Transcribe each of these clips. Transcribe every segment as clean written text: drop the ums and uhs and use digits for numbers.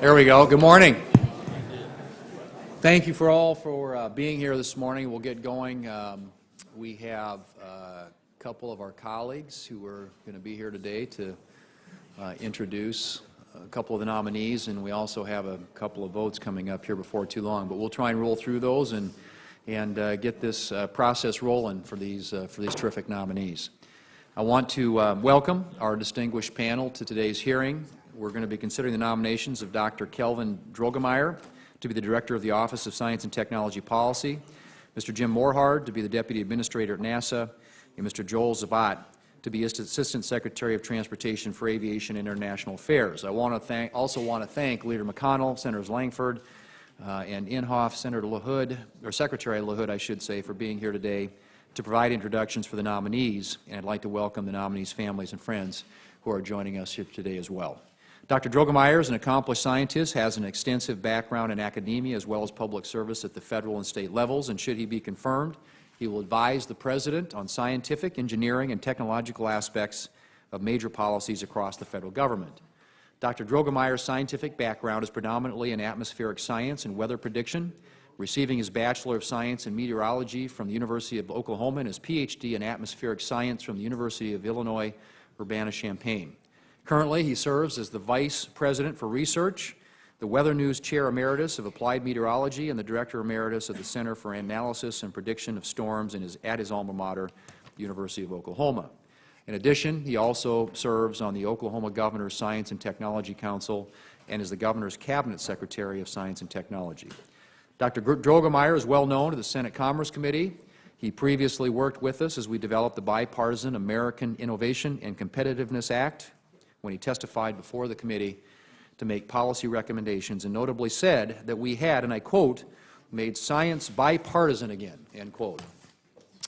There we go. Good morning. Thank you for being here this morning. We'll get going. We have a couple of our colleagues who are going to be here today to introduce a couple of the nominees, and we also have a couple of votes coming up here before too long. But we'll try and roll through those and get this process rolling for these terrific nominees. I want to welcome our distinguished panel to today's hearing. We're going to be considering the nominations of Dr. Kelvin Drogemeyer to be the Director of the Office of Science and Technology Policy, Mr. Jim Morhard to be the Deputy Administrator at NASA, and Mr. Joel Zabat to be Assistant Secretary of Transportation for Aviation and International Affairs. I also want to thank Leader McConnell, Senators Langford and Inhofe, Senator LaHood, or Secretary LaHood, I should say, for being here today to provide introductions for the nominees, and I'd like to welcome the nominees' families and friends who are joining us here today as well. Dr. Drogemeyer is an accomplished scientist, has an extensive background in academia as well as public service at the federal and state levels, and should he be confirmed, he will advise the President on scientific, engineering, and technological aspects of major policies across the federal government. Dr. Drogemeyer's scientific background is predominantly in atmospheric science and weather prediction, receiving his Bachelor of Science in Meteorology from the University of Oklahoma and his Ph.D. in Atmospheric Science from the University of Illinois, Urbana-Champaign. Currently, he serves as the Vice President for Research, the Weather News Chair Emeritus of Applied Meteorology, and the Director Emeritus of the Center for Analysis and Prediction of Storms at his alma mater, the University of Oklahoma. In addition, he also serves on the Oklahoma Governor's Science and Technology Council and is the Governor's Cabinet Secretary of Science and Technology. Dr. Drogemeyer is well known to the Senate Commerce Committee. He previously worked with us as we developed the bipartisan American Innovation and Competitiveness Act, when he testified before the committee to make policy recommendations and notably said that we had, and I quote, made science bipartisan again, end quote.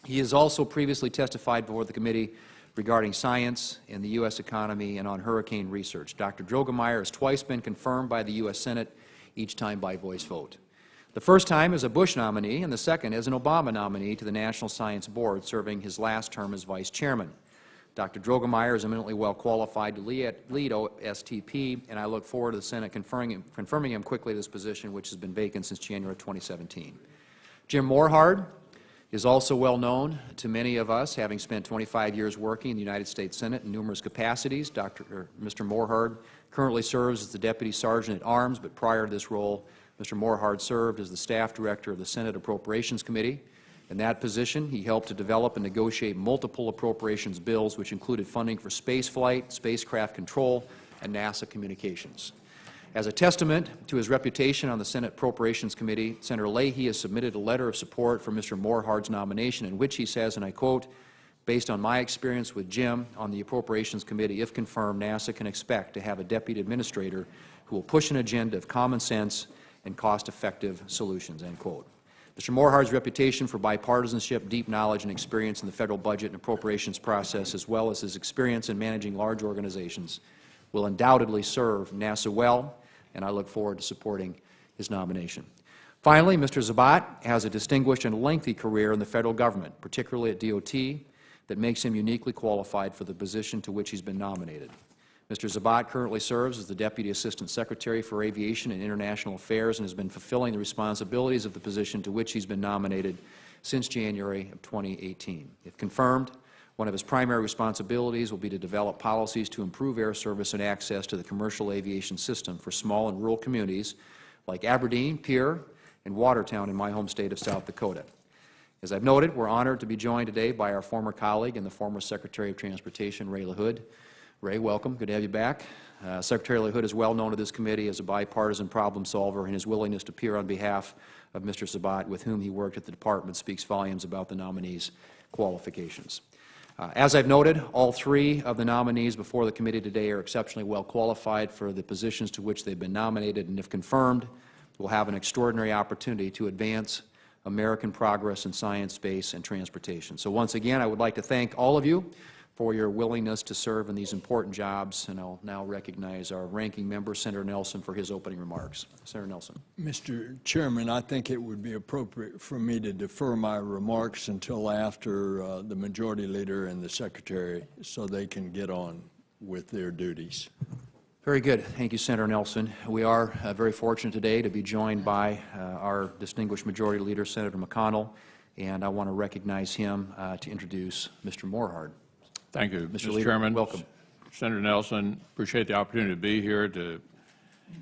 He has also previously testified before the committee regarding science and the U.S. economy and on hurricane research. Dr. Drogemeyer has twice been confirmed by the U.S. Senate, each time by voice vote. The first time as a Bush nominee and the second as an Obama nominee to the National Science Board, serving his last term as Vice Chairman. Dr. Drogemeyer is eminently well qualified to lead OSTP, and I look forward to the Senate confirming him quickly to this position, which has been vacant since January 2017. Jim Morhard is also well known to many of us, having spent 25 years working in the United States Senate in numerous capacities. Mr. Morhard currently serves as the Deputy Sergeant at Arms, but prior to this role, Mr. Morhard served as the Staff Director of the Senate Appropriations Committee. In that position, he helped to develop and negotiate multiple appropriations bills, which included funding for spaceflight, spacecraft control, and NASA communications. As a testament to his reputation on the Senate Appropriations Committee, Senator Leahy has submitted a letter of support for Mr. Morhard's nomination, in which he says, and I quote, "Based on my experience with Jim on the Appropriations Committee, if confirmed, NASA can expect to have a deputy administrator who will push an agenda of common sense and cost-effective solutions," end quote. Mr. Morhard's reputation for bipartisanship, deep knowledge, and experience in the federal budget and appropriations process, as well as his experience in managing large organizations, will undoubtedly serve NASA well, and I look forward to supporting his nomination. Finally, Mr. Zabat has a distinguished and lengthy career in the federal government, particularly at DOT, that makes him uniquely qualified for the position to which he's been nominated. Mr. Zabat currently serves as the Deputy Assistant Secretary for Aviation and International Affairs and has been fulfilling the responsibilities of the position to which he's been nominated since January of 2018. If confirmed, one of his primary responsibilities will be to develop policies to improve air service and access to the commercial aviation system for small and rural communities like Aberdeen, Pierre, and Watertown in my home state of South Dakota. As I've noted, we're honored to be joined today by our former colleague and the former Secretary of Transportation, Ray LaHood. Ray, welcome. Good to have you back. Secretary LaHood is well known to this committee as a bipartisan problem solver, and his willingness to appear on behalf of Mr. Zabat, with whom he worked at the Department, speaks volumes about the nominees' qualifications. As I've noted, all three of the nominees before the committee today are exceptionally well qualified for the positions to which they've been nominated, and if confirmed, will have an extraordinary opportunity to advance American progress in science, space, and transportation. So once again, I would like to thank all of you for your willingness to serve in these important jobs, and I'll now recognize our ranking member, Senator Nelson, for his opening remarks. Senator Nelson. Mr. Chairman, I think it would be appropriate for me to defer my remarks until after the Majority Leader and the Secretary so they can get on with their duties. Very good. Thank you, Senator Nelson. We are very fortunate today to be joined by our distinguished Majority Leader, Senator McConnell, and I want to recognize him to introduce Mr. Morhard. Thank you, Mr. Mr. Leader, Chairman. welcome. Senator Nelson, appreciate the opportunity to be here to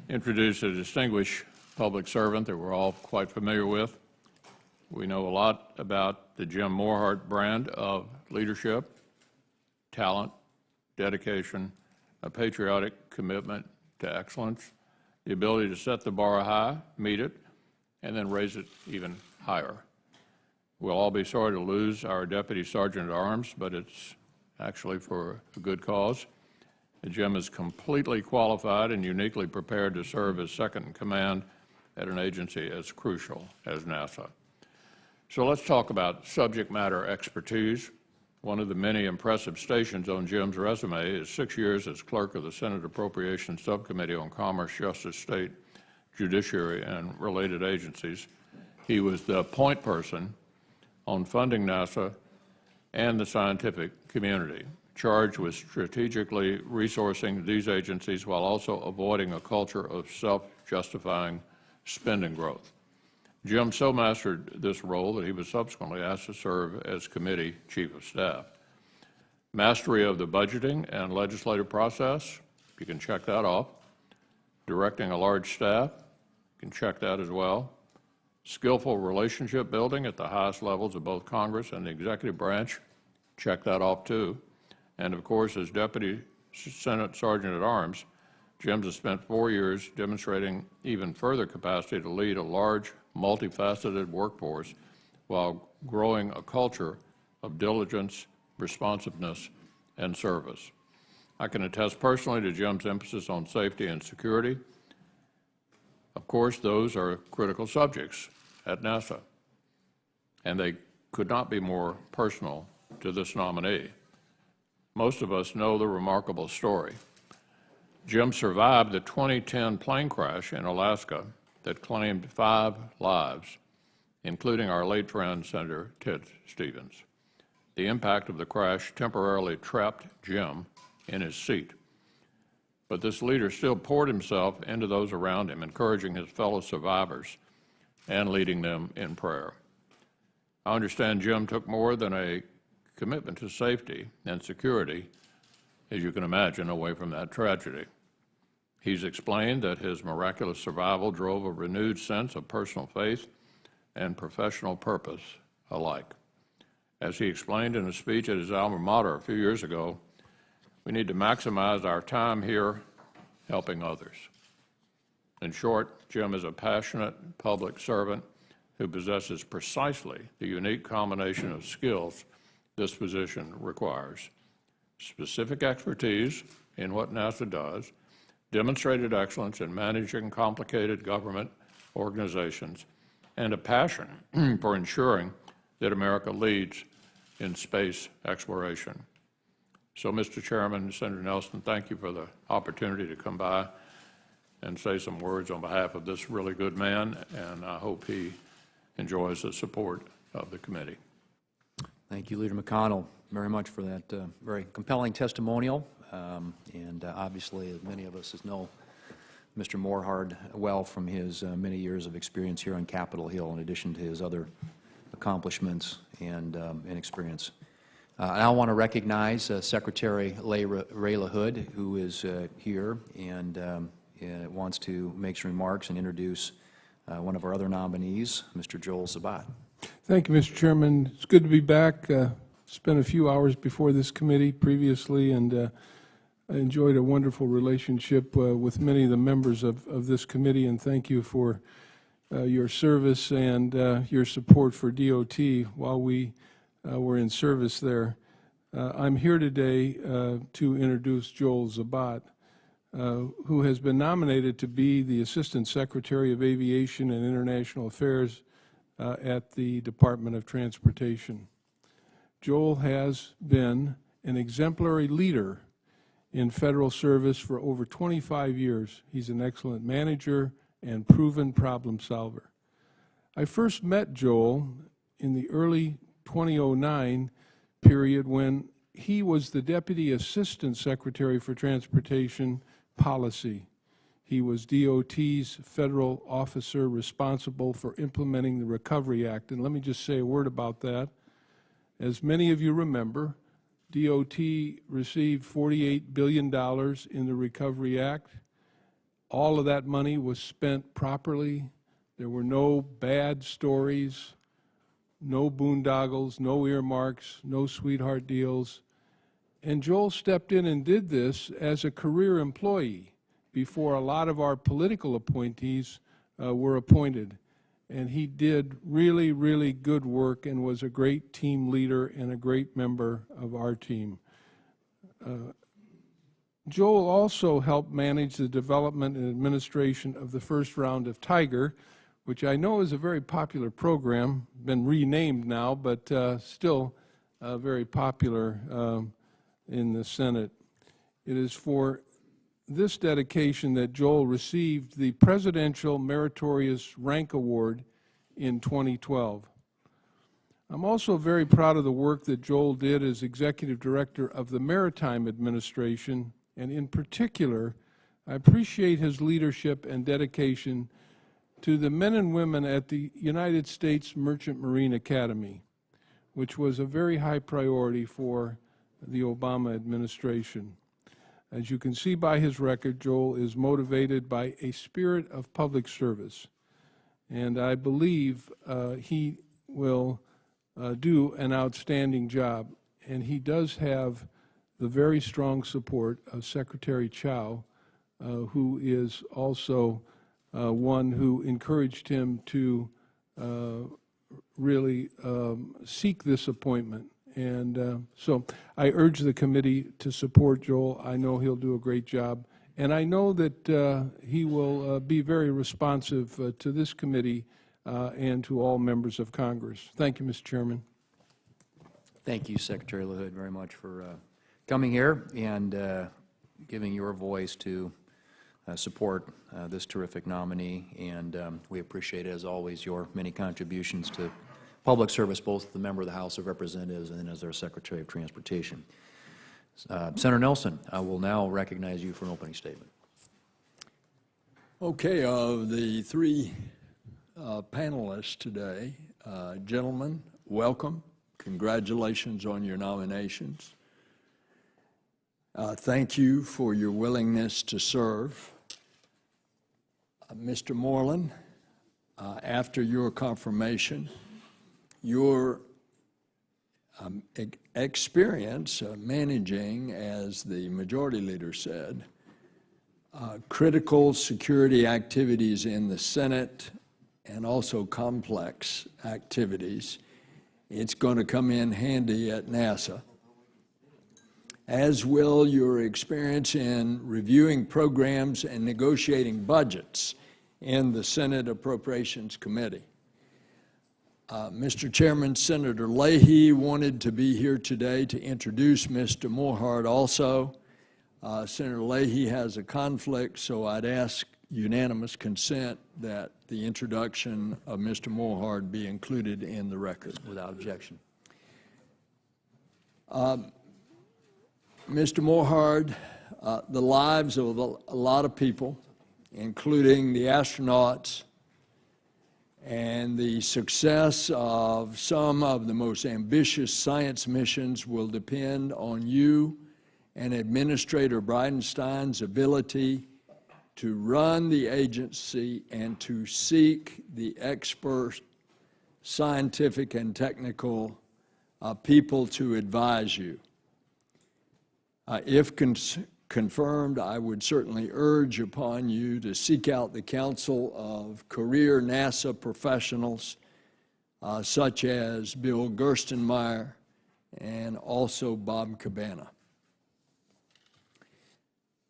introduce a distinguished public servant that we're all quite familiar with. We know a lot about the Jim Morhard brand of leadership, talent, dedication, a patriotic commitment to excellence, the ability to set the bar high, meet it, and then raise it even higher. We'll all be sorry to lose our Deputy Sergeant at Arms, but it's actually for a good cause. Jim is completely qualified and uniquely prepared to serve as second in command at an agency as crucial as NASA. So let's talk about subject matter expertise. One of the many impressive stations on Jim's resume is 6 years as clerk of the Senate Appropriations Subcommittee on Commerce, Justice, State, Judiciary, and related agencies. He was the point person on funding NASA and the scientific community, charged with strategically resourcing these agencies while also avoiding a culture of self-justifying spending growth. Jim so mastered this role that he was subsequently asked to serve as committee chief of staff. Mastery of the budgeting and legislative process, you can check that off. Directing a large staff, you can check that as well. Skillful relationship building at the highest levels of both Congress and the executive branch, check that off too. And of course, as Deputy Senate Sergeant at Arms, Jim has spent 4 years demonstrating even further capacity to lead a large, multifaceted workforce while growing a culture of diligence, responsiveness, and service. I can attest personally to Jim's emphasis on safety and security. Of course, those are critical subjects at NASA, and they could not be more personal to this nominee. Most of us know the remarkable story. Jim survived the 2010 plane crash in Alaska that claimed 5 lives, including our late friend, Senator Ted Stevens. The impact of the crash temporarily trapped Jim in his seat. But this leader still poured himself into those around him, encouraging his fellow survivors and leading them in prayer. I understand Jim took more than a commitment to safety and security, as you can imagine, away from that tragedy. He's explained that his miraculous survival drove a renewed sense of personal faith and professional purpose alike. As he explained in a speech at his alma mater a few years ago, we need to maximize our time here helping others. In short, Jim is a passionate public servant who possesses precisely the unique combination of skills this position requires: specific expertise in what NASA does, demonstrated excellence in managing complicated government organizations, and a passion for ensuring that America leads in space exploration. So, Mr. Chairman, Senator Nelson, thank you for the opportunity to come by and say some words on behalf of this really good man, and I hope he enjoys the support of the committee. Thank you, Leader McConnell, very much for that very compelling testimonial. Obviously, many of us know Mr. Morhard well from his many years of experience here on Capitol Hill, in addition to his other accomplishments and experience. I want to recognize Secretary Ray LaHood, who is here and wants to make some remarks and introduce one of our other nominees, Mr. Joel Sabat. Thank you, Mr. Chairman. It's good to be back. Spent a few hours before this committee previously, and I enjoyed a wonderful relationship with many of the members of this committee, and thank you for your service and your support for DOT while we were in service there. I'm here today to introduce Joel Sabat, who has been nominated to be the Assistant Secretary of Aviation and International Affairs at the Department of Transportation. Joel has been an exemplary leader in federal service for over 25 years. He's an excellent manager and proven problem solver. I first met Joel in the early 2009 period when he was the Deputy Assistant Secretary for Transportation policy. He was DOT's federal officer responsible for implementing the Recovery Act. And let me just say a word about that. As many of you remember, DOT received $48 billion in the Recovery Act. All of that money was spent properly. There were no bad stories, no boondoggles, no earmarks, no sweetheart deals. And Joel stepped in and did this as a career employee before a lot of our political appointees were appointed. And he did really, really good work and was a great team leader and a great member of our team. Joel also helped manage the development and administration of the first round of Tiger, which I know is a very popular program, been renamed now, but still very popular in the Senate. It is for this dedication that Joel received the Presidential Meritorious Rank Award in 2012. I'm also very proud of the work that Joel did as Executive Director of the Maritime Administration, and in particular, I appreciate his leadership and dedication to the men and women at the United States Merchant Marine Academy, which was a very high priority for the Obama administration. As you can see by his record, Joel is motivated by a spirit of public service, and I believe he will do an outstanding job. And he does have the very strong support of Secretary Chow, who is also one who encouraged him to really seek this appointment. And so I urge the committee to support Joel. I know he'll do a great job. And I know that he will be very responsive to this committee and to all members of Congress. Thank you, Mr. Chairman. Thank you, Secretary LaHood, very much for coming here and giving your voice to support this terrific nominee. And we appreciate, as always, your many contributions to public service, both as the member of the House of Representatives and as our Secretary of Transportation. Senator Nelson, I will now recognize you for an opening statement. Okay, of the three panelists today, gentlemen, welcome. Congratulations on your nominations. Thank you for your willingness to serve. Mr. Moreland, after your confirmation, your experience managing, as the majority leader said, critical security activities in the Senate and also complex activities, it's going to come in handy at NASA, as will your experience in reviewing programs and negotiating budgets in the Senate Appropriations Committee. Mr. Chairman, Senator Leahy wanted to be here today to introduce Mr. Morhard also. Senator Leahy has a conflict, so I'd ask unanimous consent that the introduction of Mr. Morhard be included in the record. Without objection. Mr. Morhard, the lives of a lot of people, including the astronauts, and the success of some of the most ambitious science missions will depend on you and Administrator Bridenstine's ability to run the agency and to seek the expert scientific and technical people to advise you. If confirmed, I would certainly urge upon you to seek out the counsel of career NASA professionals such as Bill Gerstenmaier and also Bob Cabana.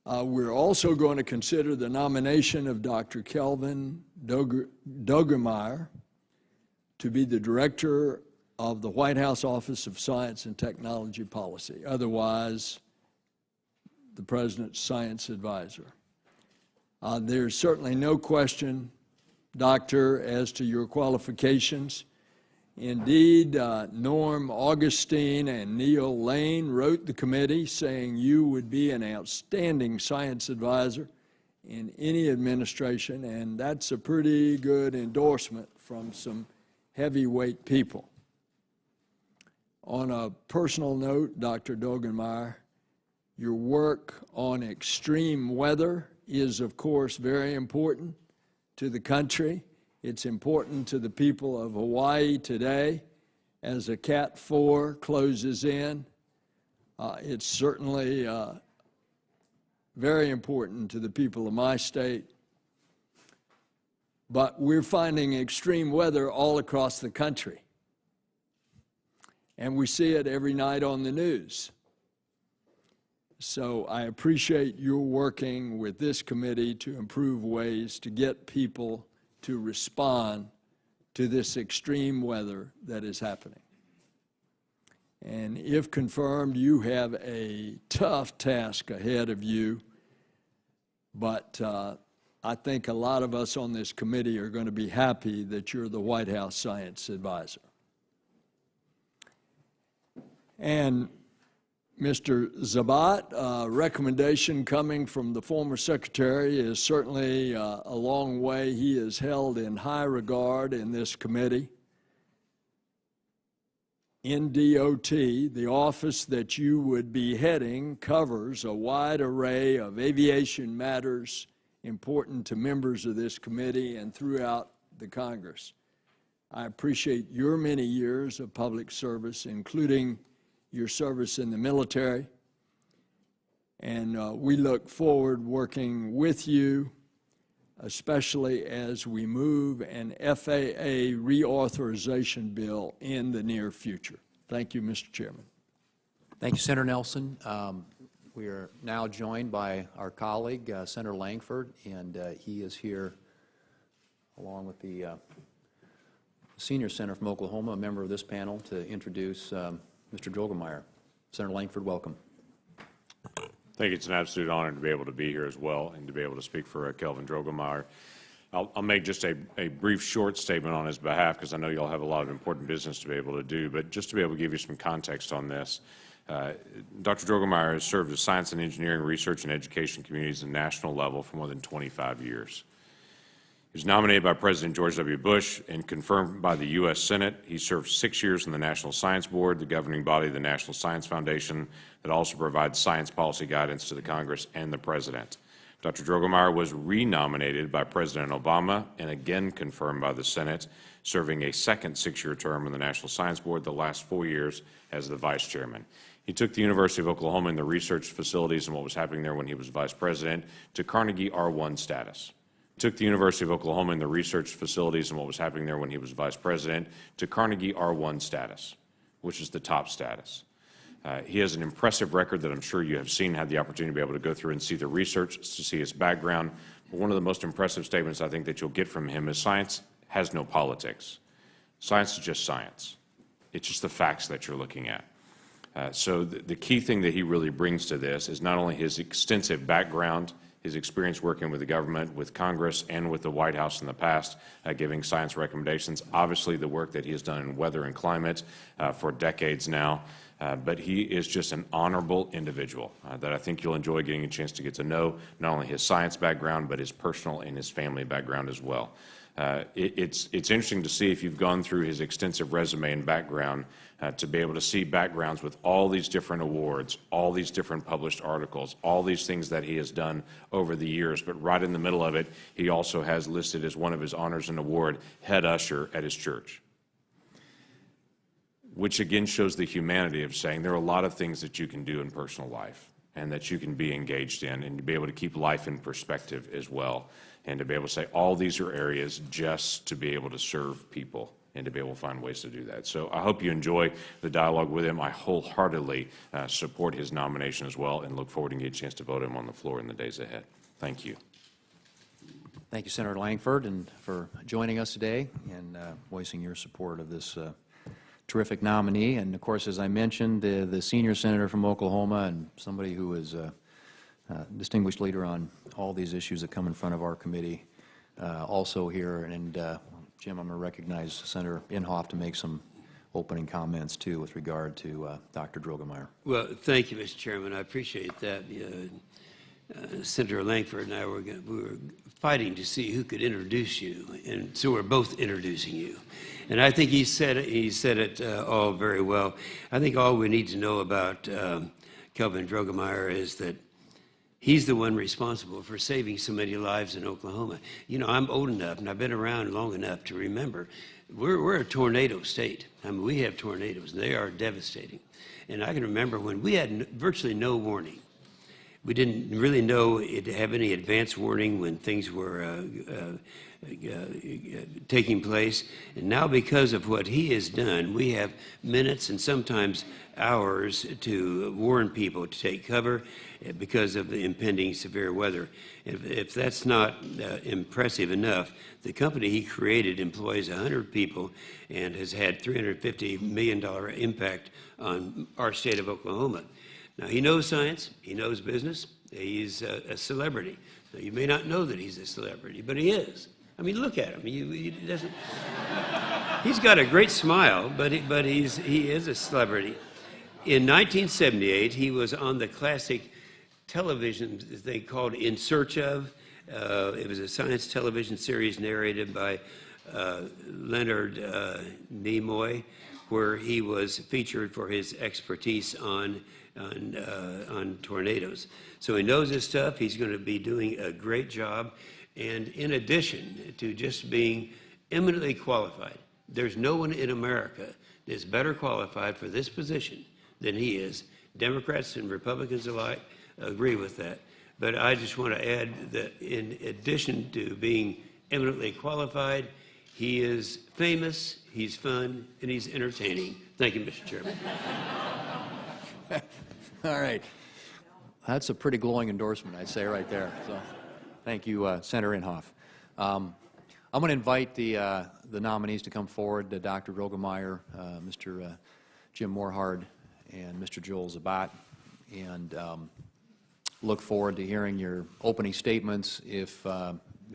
We're also going to consider the nomination of Dr. Kelvin Dogermeyer to be the Director of the White House Office of Science and Technology Policy, otherwise the President's Science Advisor. There's certainly no question, Doctor, as to your qualifications. Indeed, Norm Augustine and Neil Lane wrote the committee saying you would be an outstanding science advisor in any administration, and that's a pretty good endorsement from some heavyweight people. On a personal note, Dr. Dogenmeyer, your work on extreme weather is, of course, very important to the country. It's important to the people of Hawaii today as a Cat 4 closes in. It's certainly very important to the people of my state. But we're finding extreme weather all across the country. And we see it every night on the news. So I appreciate your working with this committee to improve ways to get people to respond to this extreme weather that is happening. And if confirmed, you have a tough task ahead of you, but I think a lot of us on this committee are going to be happy that you're the White House Science Advisor. And Mr. Zabat, a recommendation coming from the former secretary is certainly a long way. He is held in high regard in this committee. In DOT, the office that you would be heading covers a wide array of aviation matters important to members of this committee and throughout the Congress. I appreciate your many years of public service, including your service in the military, and we look forward working with you, especially as we move an FAA reauthorization bill in the near future. Thank you, Mr. Chairman. Thank you, Senator Nelson. We are now joined by our colleague, Senator Langford, and he is here along with the senior senator from Oklahoma, a member of this panel, to introduce Mr. Drogemeyer. Senator Langford, welcome. Thank you. It's an absolute honor to be able to be here as well and to be able to speak for Kelvin Drogemeyer. I'll make just a brief, short statement on his behalf because I know you all have a lot of important business to be able to do, but just to be able to give you some context on this. Dr. Drogemeyer has served as science and engineering research and education communities at the national level for more than 25 years. He was nominated by President George W. Bush and confirmed by the U.S. Senate. He served 6 years on the National Science Board, the governing body of the National Science Foundation that also provides science policy guidance to the Congress and the President. Dr. Drogemeyer was renominated by President Obama and again confirmed by the Senate, serving a second 6-year term on the National Science Board, the last 4 years as the Vice Chairman. He took the University of Oklahoma and the research facilities and what was happening there when he was Vice President to Carnegie R1 status. Took the University of Oklahoma and the research facilities and what was happening there when he was Vice President to Carnegie R1 status, which is the top status. He has an impressive record that I'm sure you have seen, had the opportunity to be able to go through and see the research, to see his background. But one of the most impressive statements I think that you'll get from him is science has no politics. Science is just science. It's just the facts that you're looking at. So the key thing that he really brings to this is not only his extensive background, his experience working with the government, with Congress, and with the White House in the past, giving science recommendations, obviously the work that he has done in weather and climate for decades now, but he is just an honorable individual that I think you'll enjoy getting a chance to get to know, not only his science background, but his personal and his family background as well. It's interesting to see, if you've gone through his extensive resume and background, to be able to see backgrounds with all these different awards, all these different published articles, all these things that he has done over the years. But right in the middle of it, he also has listed as one of his honors and award, head usher at his church, which again shows the humanity of saying there are a lot of things that you can do in personal life and that you can be engaged in, and to be able to keep life in perspective as well, and to be able to say all these are areas just to be able to serve people and to be able to find ways to do that. So I hope you enjoy the dialogue with him. I wholeheartedly support his nomination as well and look forward to getting a chance to vote him on the floor in the days ahead. Thank you. Thank you, Senator Langford, and for joining us today and voicing your support of this terrific nominee. And of course, as I mentioned, the senior senator from Oklahoma and somebody who is a distinguished leader on all these issues that come in front of our committee, also here, and Jim, I'm going to recognize Senator Inhofe to make some opening comments, too, with regard to Dr. Drogemeyer. Well, thank you, Mr. Chairman. I appreciate that. Senator Langford and I we were fighting to see who could introduce you, and so we're both introducing you. And I think he said it all very well. I think all we need to know about Kelvin Drogemeyer is that he's the one responsible for saving so many lives in Oklahoma. You know, I'm old enough, and I've been around long enough to remember, we're a tornado state. I mean, we have tornadoes, and they are devastating. And I can remember when we had virtually no warning. We didn't really know it have any advance warning when things were taking place. And now, because of what he has done, we have minutes and sometimes hours to warn people to take cover because of the impending severe weather. If that's not impressive enough, the company he created employs 100 people and has had $350 million impact on our state of Oklahoma. Now, he knows science, he knows business, he's a celebrity. So you may not know that he's a celebrity, but he is. I mean, look at him. He doesn't. He's got a great smile, but he is a celebrity. In 1978, he was on the classic television thing called In Search Of. It was a science television series narrated by Leonard Nimoy, where he was featured for his expertise on tornadoes. So he knows his stuff. He's going to be doing a great job. And in addition to just being eminently qualified, there's no one in America that's better qualified for this position than he is. Democrats and Republicans alike agree with that. But I just want to add that in addition to being eminently qualified, he is famous, he's fun, and he's entertaining. Thank you, Mr. Chairman. All right. That's a pretty glowing endorsement, I'd say, right there. So, thank you, Senator Inhofe. I'm going to invite the nominees to come forward, Dr. Drogemeyer, Mr. Jim Morhard, and Mr. Joel Zabat, and look forward to hearing your opening statements. If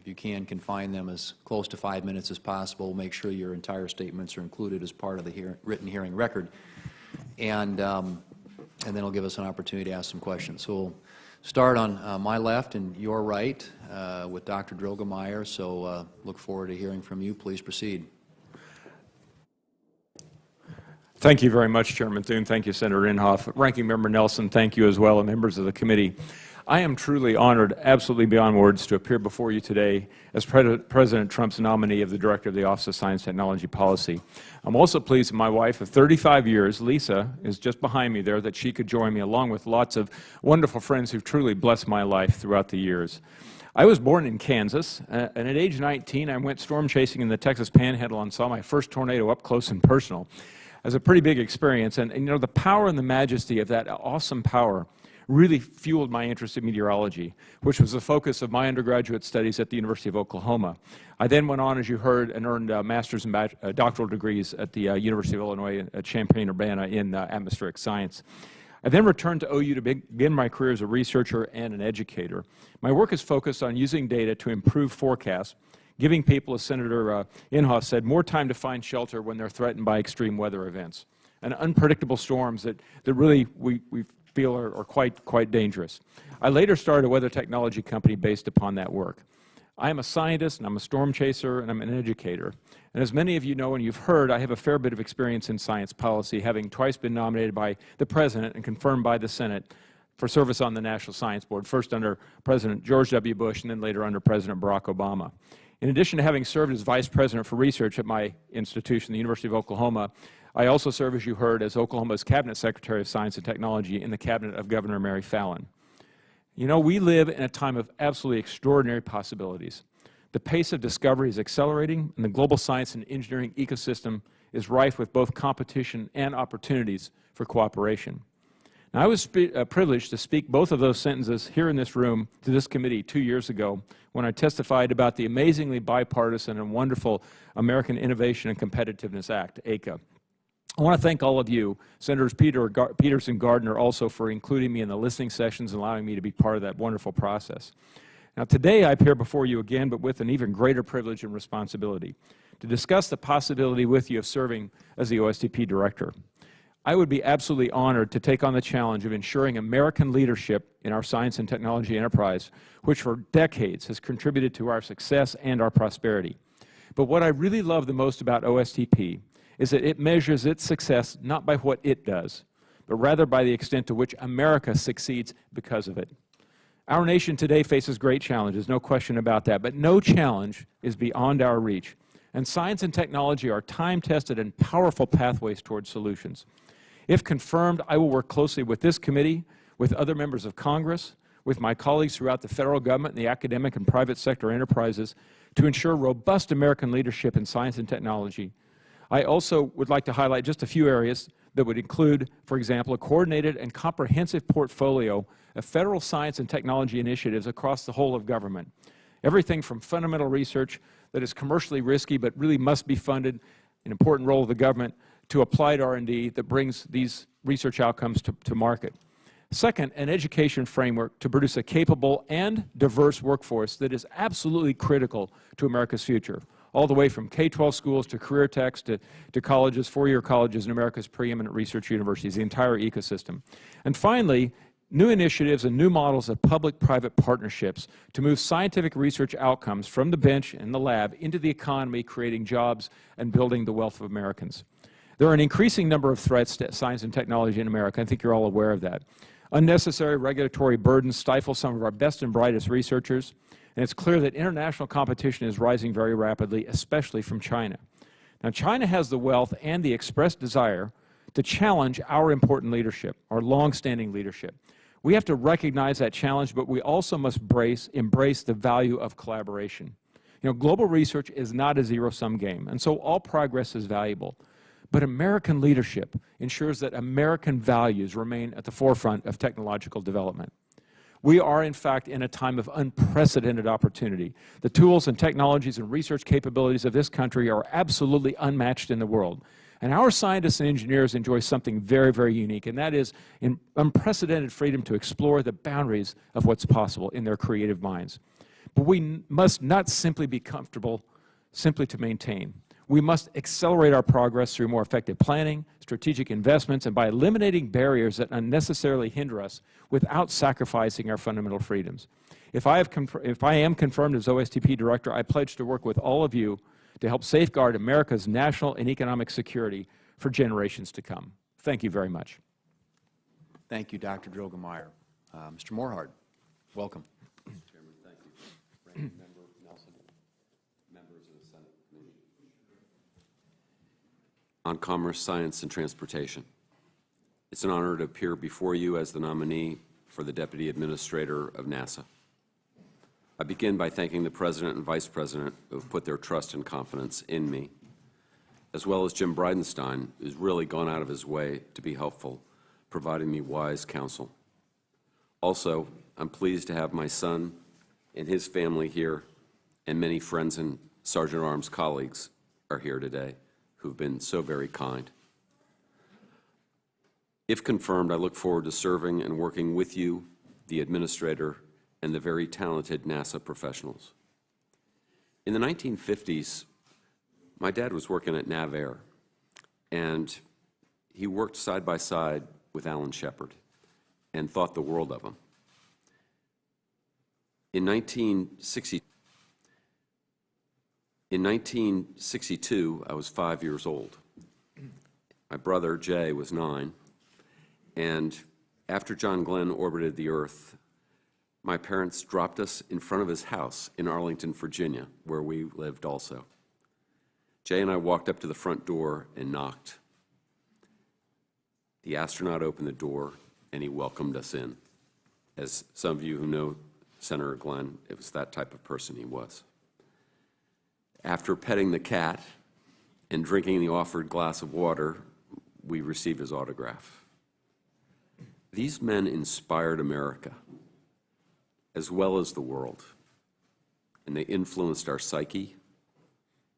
you can confine them as close to 5 minutes as possible, make sure your entire statements are included as part of the written hearing record. And then it'll give us an opportunity to ask some questions. So we'll start on my left and your right with Dr. Drogemeyer. So look forward to hearing from you. Please proceed. Thank you very much, Chairman Thune. Thank you, Senator Inhofe. Ranking Member Nelson, thank you as well, and members of the committee. I am truly honored, absolutely beyond words, to appear before you today as President Trump's nominee of the Director of the Office of Science and Technology Policy. I'm also pleased that my wife of 35 years, Lisa, is just behind me there, that she could join me, along with lots of wonderful friends who've truly blessed my life throughout the years. I was born in Kansas, and at age 19, I went storm chasing in the Texas Panhandle and saw my first tornado up close and personal. It was a pretty big experience, and you know, the power and the majesty of that awesome power really fueled my interest in meteorology, which was the focus of my undergraduate studies at the University of Oklahoma. I then went on, as you heard, and earned master's and doctoral degrees at the University of Illinois at Champaign-Urbana in atmospheric science. I then returned to OU to begin my career as a researcher and an educator. My work is focused on using data to improve forecasts, giving people, as Senator Inhofe said, more time to find shelter when they're threatened by extreme weather events and unpredictable storms that really we feel are quite dangerous. I later started a weather technology company based upon that work. I am a scientist, and I'm a storm chaser, and I'm an educator. And as many of you know and you've heard, I have a fair bit of experience in science policy, having twice been nominated by the President and confirmed by the Senate for service on the National Science Board, first under President George W. Bush and then later under President Barack Obama. In addition to having served as Vice President for Research at my institution, the University of Oklahoma, I also serve, as you heard, as Oklahoma's Cabinet Secretary of Science and Technology in the Cabinet of Governor Mary Fallin. You know, we live in a time of absolutely extraordinary possibilities. The pace of discovery is accelerating, and the global science and engineering ecosystem is rife with both competition and opportunities for cooperation. Now, I was privileged to speak both of those sentences here in this room to this committee 2 years ago when I testified about the amazingly bipartisan and wonderful American Innovation and Competitiveness Act, ACA. I want to thank all of you, Senators Peters and Gardner, also for including me in the listening sessions and allowing me to be part of that wonderful process. Now, today I appear before you again, but with an even greater privilege and responsibility, to discuss the possibility with you of serving as the OSTP Director. I would be absolutely honored to take on the challenge of ensuring American leadership in our science and technology enterprise, which for decades has contributed to our success and our prosperity. But what I really love the most about OSTP is that it measures its success not by what it does, but rather by the extent to which America succeeds because of it. Our nation today faces great challenges, no question about that, but no challenge is beyond our reach. And science and technology are time-tested and powerful pathways towards solutions. If confirmed, I will work closely with this committee, with other members of Congress, with my colleagues throughout the federal government and the academic and private sector enterprises to ensure robust American leadership in science and technology. I also would like to highlight just a few areas that would include, for example, a coordinated and comprehensive portfolio of federal science and technology initiatives across the whole of government. Everything from fundamental research that is commercially risky but really must be funded, an important role of the government, to applied R&D that brings these research outcomes to market. Second, an education framework to produce a capable and diverse workforce that is absolutely critical to America's future, all the way from K-12 schools to career techs to colleges, four-year colleges, and America's preeminent research universities, the entire ecosystem. And finally, new initiatives and new models of public-private partnerships to move scientific research outcomes from the bench and the lab into the economy, creating jobs and building the wealth of Americans. There are an increasing number of threats to science and technology in America. I think you're all aware of that. Unnecessary regulatory burdens stifle some of our best and brightest researchers, and it's clear that international competition is rising very rapidly, especially from China. Now, China has the wealth and the expressed desire to challenge our important leadership, our long-standing leadership. We have to recognize that challenge, but we also must embrace the value of collaboration. You know, global research is not a zero-sum game, and so all progress is valuable. But American leadership ensures that American values remain at the forefront of technological development. We are, in fact, in a time of unprecedented opportunity. The tools and technologies and research capabilities of this country are absolutely unmatched in the world. And our scientists and engineers enjoy something very, very unique, and that is unprecedented freedom to explore the boundaries of what's possible in their creative minds. But we must not simply be comfortable simply to maintain. We must accelerate our progress through more effective planning, strategic investments, and by eliminating barriers that unnecessarily hinder us without sacrificing our fundamental freedoms. If I am confirmed as OSTP Director, I pledge to work with all of you to help safeguard America's national and economic security for generations to come. Thank you very much. Thank you, Dr. Drogemeyer. Mr. Morhard, welcome. Chairman, thank you. Ranking Member Nelson, members of the Senate Committee on Commerce, Science, and Transportation. It's an honor to appear before you as the nominee for the Deputy Administrator of NASA. I begin by thanking the President and Vice President who have put their trust and confidence in me, as well as Jim Bridenstine, who's really gone out of his way to be helpful, providing me wise counsel. Also, I'm pleased to have my son and his family here, and many friends and Sergeant at Arms colleagues are here today who've been so very kind. If confirmed, I look forward to serving and working with you, the Administrator, and the very talented NASA professionals. In the 1950s, my dad was working at NavAir, and he worked side by side with Alan Shepard and thought the world of him. In 1962, I was 5 years old. My brother, Jay, was 9, and after John Glenn orbited the Earth, my parents dropped us in front of his house in Arlington, Virginia, where we lived also. Jay and I walked up to the front door and knocked. The astronaut opened the door, and he welcomed us in. As some of you who know Senator Glenn, it was that type of person he was. After petting the cat and drinking the offered glass of water, we received his autograph. These men inspired America, as well as the world, and they influenced our psyche,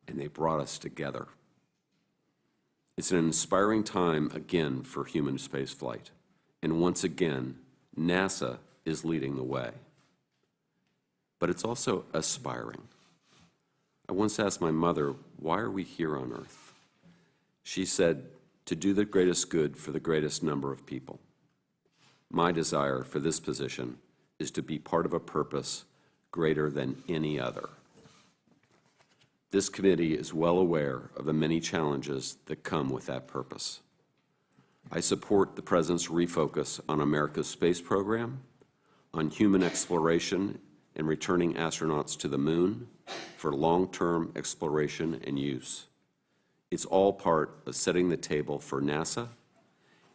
and they brought us together. It's an inspiring time, again, for human spaceflight, and once again, NASA is leading the way. but it's also aspiring. I once asked my mother, why are we here on Earth? She said, to do the greatest good for the greatest number of people. My desire for this position is to be part of a purpose greater than any other. This committee is well aware of the many challenges that come with that purpose. I support the President's refocus on America's space program, on human exploration and returning astronauts to the moon for long-term exploration and use. It's all part of setting the table for NASA,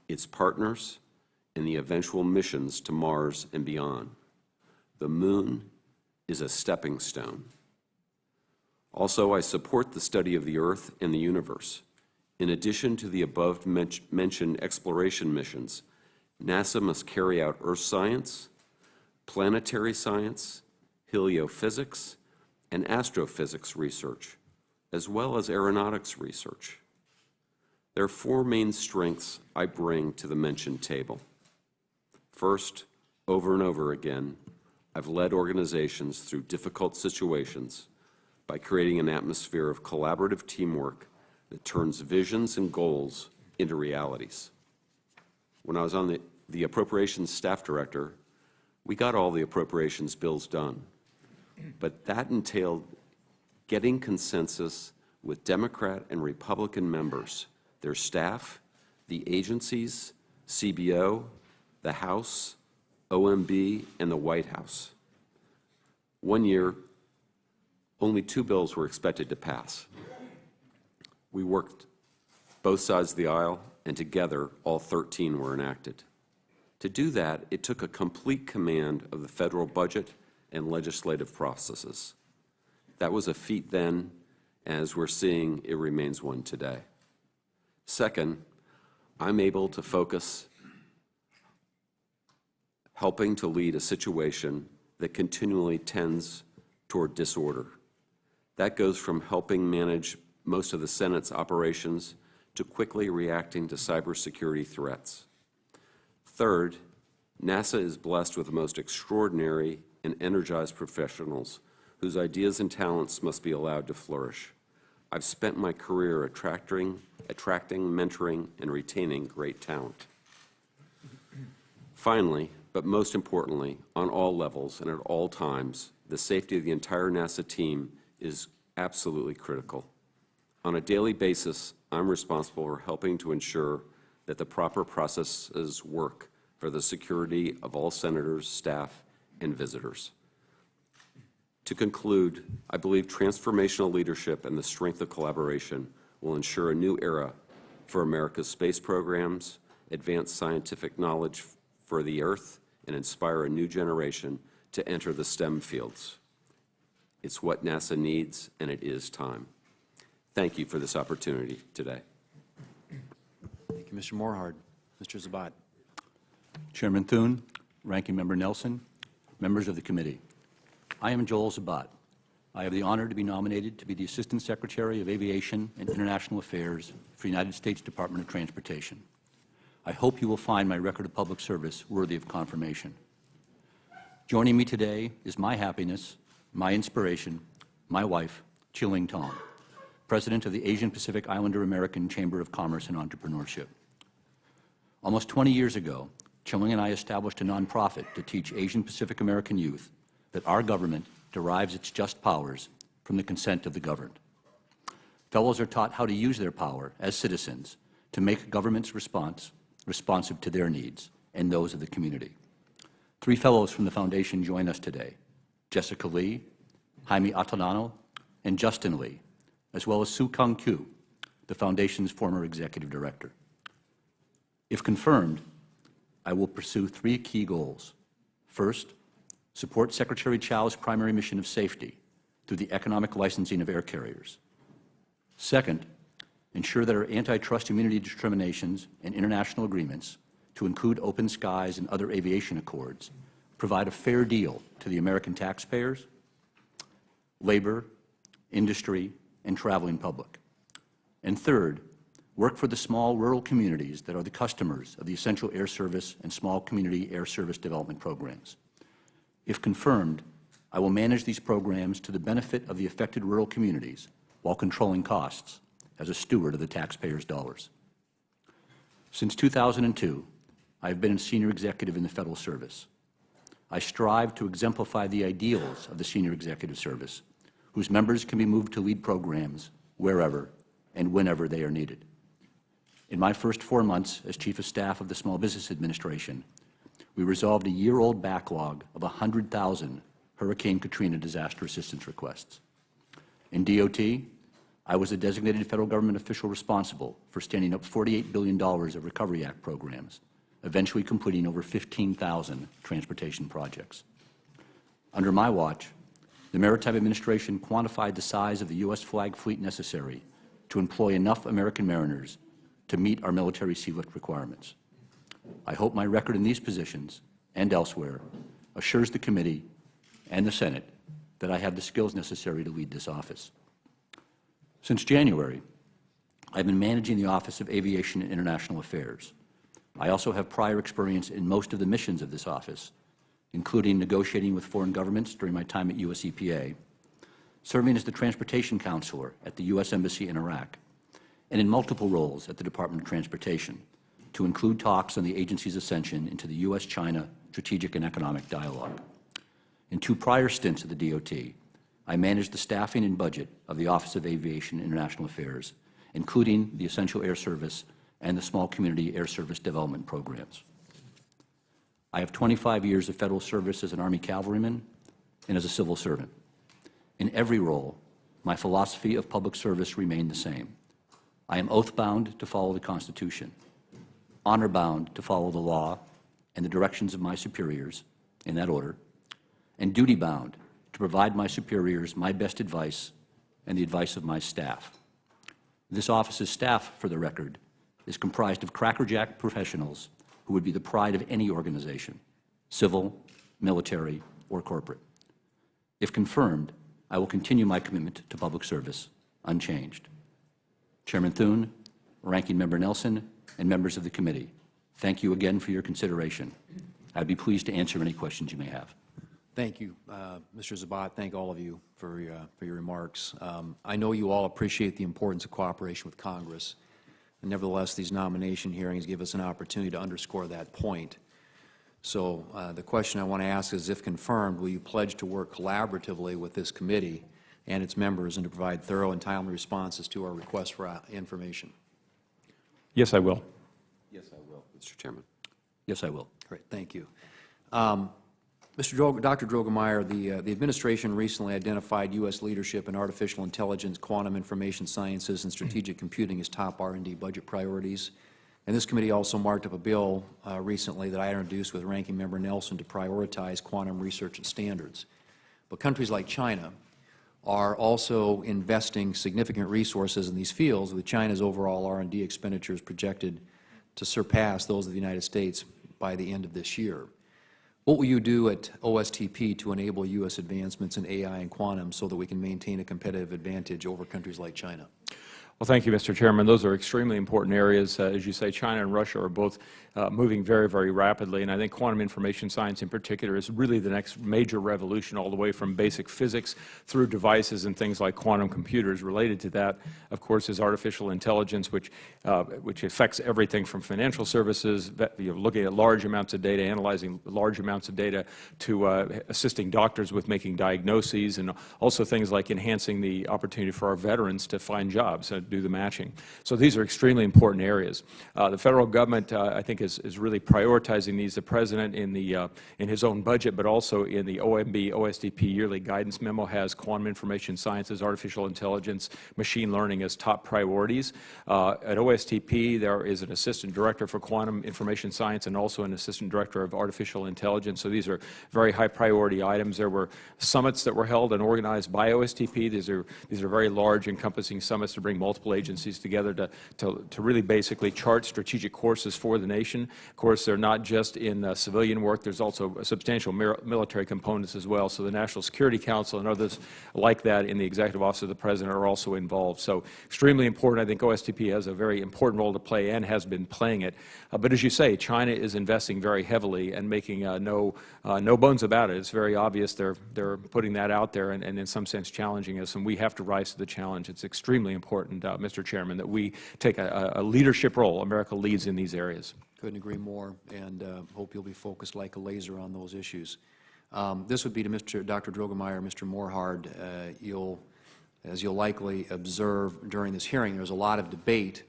its partners, and the eventual missions to Mars and beyond. The moon is a stepping stone. Also, I support the study of the Earth and the universe. In addition to the above-mentioned exploration missions, NASA must carry out Earth science, planetary science, heliophysics, and astrophysics research, as well as aeronautics research. There are four main strengths I bring to the mentioned table. First, over and over again, I've led organizations through difficult situations by creating an atmosphere of collaborative teamwork that turns visions and goals into realities. When I was on the Appropriations Staff Director, we got all the appropriations bills done, but that entailed getting consensus with Democrat and Republican members, their staff, the agencies, CBO, the House, OMB, and the White House. One year, only 2 bills were expected to pass. We worked both sides of the aisle, and together, all 13 were enacted. To do that, it took a complete command of the federal budget and legislative processes. That was a feat then, and as we're seeing, it remains one today. Second, I'm able to focus helping to lead a situation that continually tends toward disorder. That goes from helping manage most of the Senate's operations to quickly reacting to cybersecurity threats. Third, NASA is blessed with the most extraordinary and energized professionals whose ideas and talents must be allowed to flourish. I've spent my career attracting, mentoring, and retaining great talent. Finally, but most importantly, on all levels and at all times, the safety of the entire NASA team is absolutely critical. On a daily basis, I'm responsible for helping to ensure that the proper processes work for the security of all senators, staff, and visitors. To conclude, I believe transformational leadership and the strength of collaboration will ensure a new era for America's space programs, advance scientific knowledge for the Earth, and inspire a new generation to enter the STEM fields. It's what NASA needs, and it is time. Thank you for this opportunity today. Thank you, Mr. Morhard. Mr. Zabat. Chairman Thune, Ranking Member Nelson, members of the committee. I am Joel Zabat. I have the honor to be nominated to be the Assistant Secretary of Aviation and International Affairs for the United States Department of Transportation. I hope you will find my record of public service worthy of confirmation. Joining me today is my happiness, my inspiration, my wife, Chiling Tong, President of the Asian Pacific Islander American Chamber of Commerce and Entrepreneurship. Almost 20 years ago, Chiling and I established a nonprofit to teach Asian Pacific American youth that our government derives its just powers from the consent of the governed. Fellows are taught how to use their power as citizens to make government's response responsive to their needs and those of the community. 3 fellows from the foundation join us today: Jessica Lee, Jaime Atanano, and Justin Lee, as well as Sue Kung Kyu, the foundation's former executive director. If confirmed, I will pursue 3 key goals. First, support Secretary Chow's primary mission of safety through the economic licensing of air carriers. Second, ensure that our antitrust immunity determinations and international agreements, to include open skies and other aviation accords, provide a fair deal to the American taxpayers, labor, industry, and traveling public. And third, work for the small rural communities that are the customers of the Essential Air Service and Small Community Air Service Development Programs. If confirmed, I will manage these programs to the benefit of the affected rural communities while controlling costs as a steward of the taxpayers' dollars. Since 2002, I have been a senior executive in the Federal Service. I strive to exemplify the ideals of the senior executive service, whose members can be moved to lead programs wherever and whenever they are needed. In my first 4 months as Chief of Staff of the Small Business Administration, we resolved a year-old backlog of 100,000 Hurricane Katrina disaster assistance requests. In DOT, I was the designated federal government official responsible for standing up $48 billion of Recovery Act programs, eventually completing over 15,000 transportation projects. Under my watch, the Maritime Administration quantified the size of the U.S. flag fleet necessary to employ enough American mariners to meet our military sea lift requirements. I hope my record in these positions and elsewhere assures the committee and the Senate that I have the skills necessary to lead this office. Since January, I've been managing the Office of Aviation and International Affairs. I also have prior experience in most of the missions of this office, including negotiating with foreign governments during my time at US EPA, serving as the Transportation Counselor at the U.S. Embassy in Iraq, and in multiple roles at the Department of Transportation, to include talks on the agency's ascension into the U.S.-China strategic and economic dialogue. In 2 prior stints at the DOT, I managed the staffing and budget of the Office of Aviation and International Affairs, including the Essential Air Service and the Small Community Air Service Development Programs. I have 25 years of federal service as an Army cavalryman and as a civil servant. In every role, my philosophy of public service remained the same. I am oath-bound to follow the Constitution, honor-bound to follow the law and the directions of my superiors, in that order, and duty-bound to provide my superiors my best advice and the advice of my staff. This office's staff, for the record, is comprised of crackerjack professionals who would be the pride of any organization, civil, military, or corporate. If confirmed, I will continue my commitment to public service unchanged. Chairman Thune, Ranking Member Nelson, and members of the committee, thank you again for your consideration. I'd be pleased to answer any questions you may have. Thank you, Mr. Zabat. Thank all of you for your remarks. I know you all appreciate the importance of cooperation with Congress. And nevertheless, these nomination hearings give us an opportunity to underscore that point. So the question I want to ask is, if confirmed, will you pledge to work collaboratively with this committee and its members and to provide thorough and timely responses to our requests for information? Yes, I will. Yes, I will, Mr. Chairman. Yes, I will. Great, thank you. Dr. Drogemeyer, the administration recently identified U.S. leadership in artificial intelligence, quantum information sciences, and strategic computing as top R&D budget priorities. And this committee also marked up a bill recently that I introduced with Ranking Member Nelson to prioritize quantum research and standards. But countries like China are also investing significant resources in these fields, with China's overall R&D expenditures projected to surpass those of the United States by the end of this year. What will you do at OSTP to enable U.S. advancements in AI and quantum so that we can maintain a competitive advantage over countries like China? Well, thank you, Mr. Chairman. Those are extremely important areas. As you say, China and Russia are both moving very, very rapidly, and I think quantum information science in particular is really the next major revolution, all the way from basic physics through devices and things like quantum computers. Related to that, of course, is artificial intelligence, which affects everything from financial services, looking at large amounts of data, analyzing large amounts of data, to assisting doctors with making diagnoses, and also things like enhancing the opportunity for our veterans to find jobs and do the matching. So these are extremely important areas. The federal government, I think, is really prioritizing these. The President, in his own budget, but also in the OMB, OSTP yearly guidance memo, has quantum information sciences, artificial intelligence, machine learning as top priorities. At OSTP, there is an assistant director for quantum information science and also an assistant director of artificial intelligence. So these are very high priority items. There were summits that were held and organized by OSTP. These are very large, encompassing summits to bring multiple multiple agencies together to really basically chart strategic courses for the nation. Of course, they're not just in civilian work. There's also substantial military components as well. So the National Security Council and others like that in the Executive Office of the President are also involved. So extremely important. I think OSTP has a very important role to play and has been playing it. But as you say, China is investing very heavily and making no bones about it. It's very obvious they're putting that out there and in some sense challenging us, and we have to rise to the challenge. It's extremely important, Mr. Chairman, that we take a leadership role. America leads in these areas. Couldn't agree more, and hope you'll be focused like a laser on those issues. This would be to Dr. Drogemeyer, Mr. Morhard. As you'll likely observe during this hearing, there's a lot of debate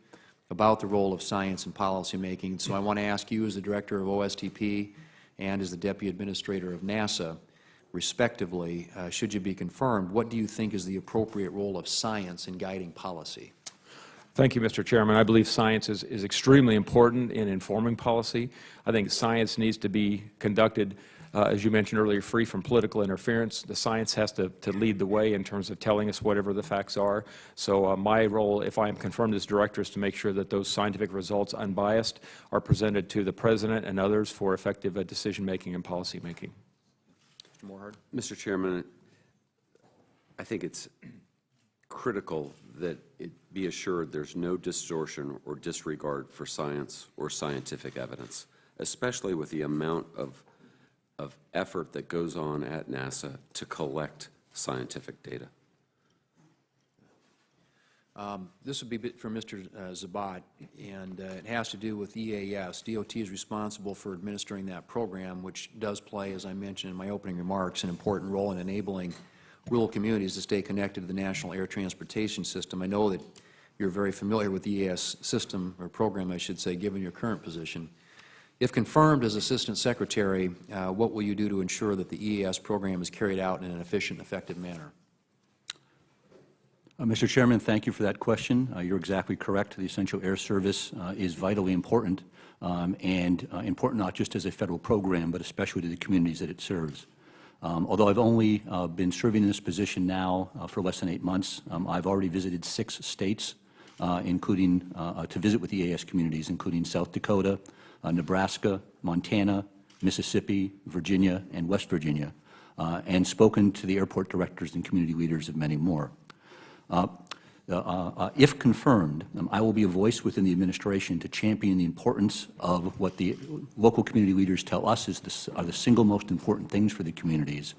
about the role of science in policymaking. So I want to ask you, as the Director of OSTP and as the Deputy Administrator of NASA, respectively, should you be confirmed, what do you think is the appropriate role of science in guiding policy? Thank you, Mr. Chairman. I believe science is extremely important in informing policy. I think science needs to be conducted, as you mentioned earlier, free from political interference. The science has to lead the way in terms of telling us whatever the facts are. So my role, if I am confirmed as director, is to make sure that those scientific results, unbiased, are presented to the President and others for effective decision-making and policy-making. Mr. Morhard? Mr. Chairman, I think it's critical that it be assured there's no distortion or disregard for science or scientific evidence, especially with the amount of effort that goes on at NASA to collect scientific data. This would be for Mr. Zabat, and it has to do with EAS. DOT is responsible for administering that program, which does play, as I mentioned in my opening remarks, an important role in enabling rural communities to stay connected to the National Air Transportation System. I know that you're very familiar with the EAS system, or program, I should say, given your current position. If confirmed as Assistant Secretary, what will you do to ensure that the EAS program is carried out in an efficient and effective manner? Mr. Chairman, thank you for that question. You're exactly correct. The Essential Air Service is vitally important, and important not just as a federal program, but especially to the communities that it serves. Although I've only been serving in this position now for less than 8 months, I've already visited 6 states, including to visit with EAS communities, including South Dakota, Nebraska, Montana, Mississippi, Virginia, and West Virginia, and spoken to the airport directors and community leaders of many more. If confirmed, I will be a voice within the administration to champion the importance of what the local community leaders tell us are the single most important things for the communities,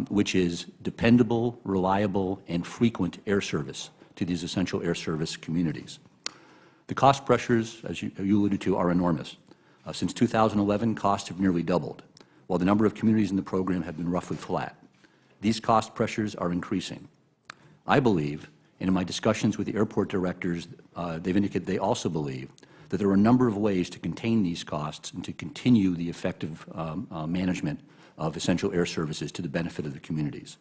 which is dependable, reliable, and frequent air service to these essential air service communities. The cost pressures, as you alluded to, are enormous. Since 2011, costs have nearly doubled, while the number of communities in the program have been roughly flat. These cost pressures are increasing. I believe, and in my discussions with the airport directors, they've indicated they also believe that there are a number of ways to contain these costs and to continue the effective management of essential air services to the benefit of the communities.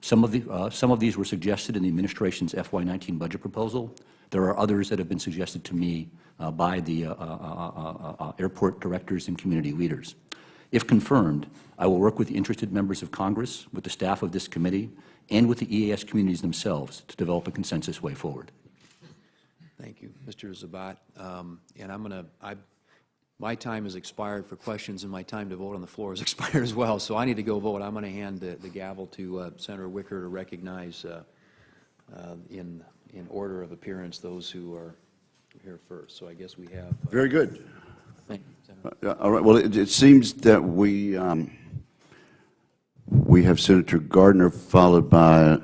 Some of these were suggested in the administration's FY19 budget proposal. There are others that have been suggested to me by the airport directors and community leaders. If confirmed, I will work with the interested members of Congress, with the staff of this committee, and with the EAS communities themselves to develop a consensus way forward. Thank you, Mr. Zabat. And my time has expired for questions, and my time to vote on the floor has expired as well, so I need to go vote. I'm going to hand the gavel to Senator Wicker to recognize in order of appearance those who are here first. So I guess we have... Very good. Thank you, Senator. All right. Well, it seems that we have Senator Gardner followed by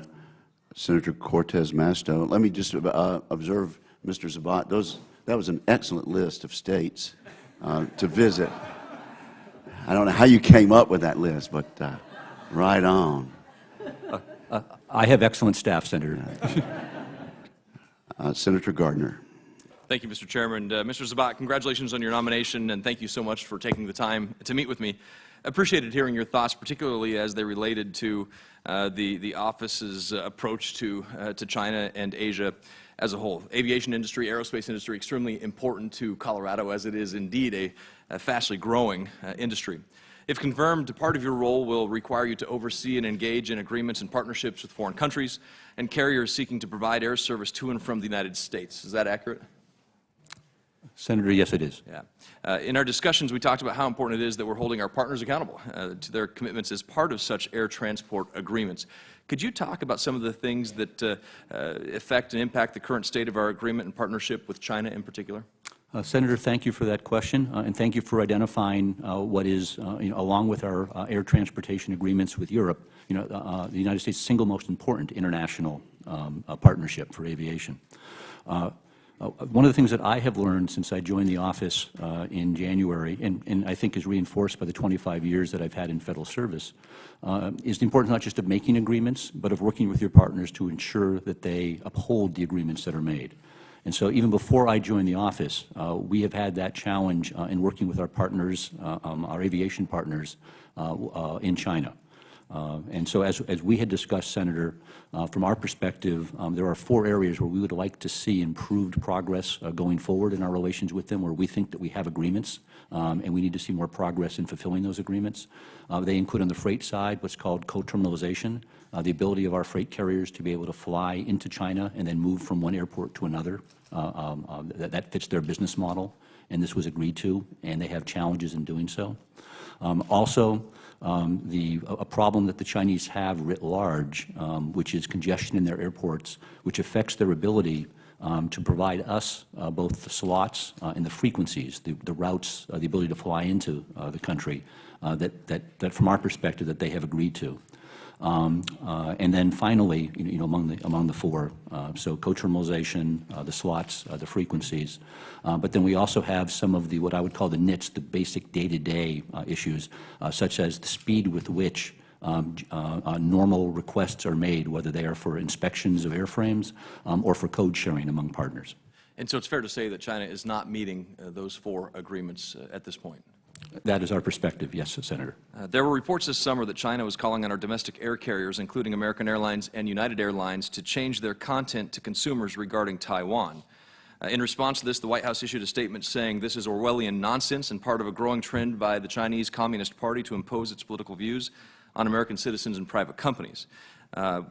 Senator Cortez Masto. Let me just observe, Mr. Zabat, that was an excellent list of states to visit. I don't know how you came up with that list, but right on. I have excellent staff, Senator. Senator Gardner. Thank you, Mr. Chairman. Mr. Zabat, congratulations on your nomination, and thank you so much for taking the time to meet with me. I appreciated hearing your thoughts, particularly as they related to the office's approach to China and Asia as a whole. Aviation industry, aerospace industry, extremely important to Colorado, as it is indeed a fastly growing industry. If confirmed, part of your role will require you to oversee and engage in agreements and partnerships with foreign countries and carriers seeking to provide air service to and from the United States. Is that accurate? Senator, yes, it is. Yeah. In our discussions, we talked about how important it is that we're holding our partners accountable to their commitments as part of such air transport agreements. Could you talk about some of the things that affect and impact the current state of our agreement and partnership with China in particular? Senator, thank you for that question, and thank you for identifying what is, along with our air transportation agreements with Europe, the United States' single most important international partnership for aviation. One of the things that I have learned since I joined the office in January, and I think is reinforced by the 25 years that I've had in federal service, is the importance not just of making agreements, but of working with your partners to ensure that they uphold the agreements that are made. And so even before I joined the office, we have had that challenge in working with our partners, our aviation partners in China. And so as we had discussed, Senator, from our perspective, there are 4 areas where we would like to see improved progress going forward in our relations with them, where we think that we have agreements, and we need to see more progress in fulfilling those agreements. They include on the freight side what's called co-terminalization, the ability of our freight carriers to be able to fly into China and then move from one airport to another. That fits their business model, and this was agreed to, and they have challenges in doing so. Also, a problem that the Chinese have writ large, which is congestion in their airports, which affects their ability to provide us both the slots and the frequencies, the routes, the ability to fly into the country, that from our perspective that they have agreed to. And then finally, among the 4, so co-terminalization, the slots, the frequencies, but then we also have some of what I would call the nits, the basic day-to-day issues, such as the speed with which normal requests are made, whether they are for inspections of airframes or for code sharing among partners. And so it's fair to say that China is not meeting those 4 agreements at this point? That is our perspective, yes, Senator. There were reports this summer that China was calling on our domestic air carriers, including American Airlines and United Airlines, to change their content to consumers regarding Taiwan. In response to this, the White House issued a statement saying this is Orwellian nonsense and part of a growing trend by the Chinese Communist Party to impose its political views on American citizens and private companies.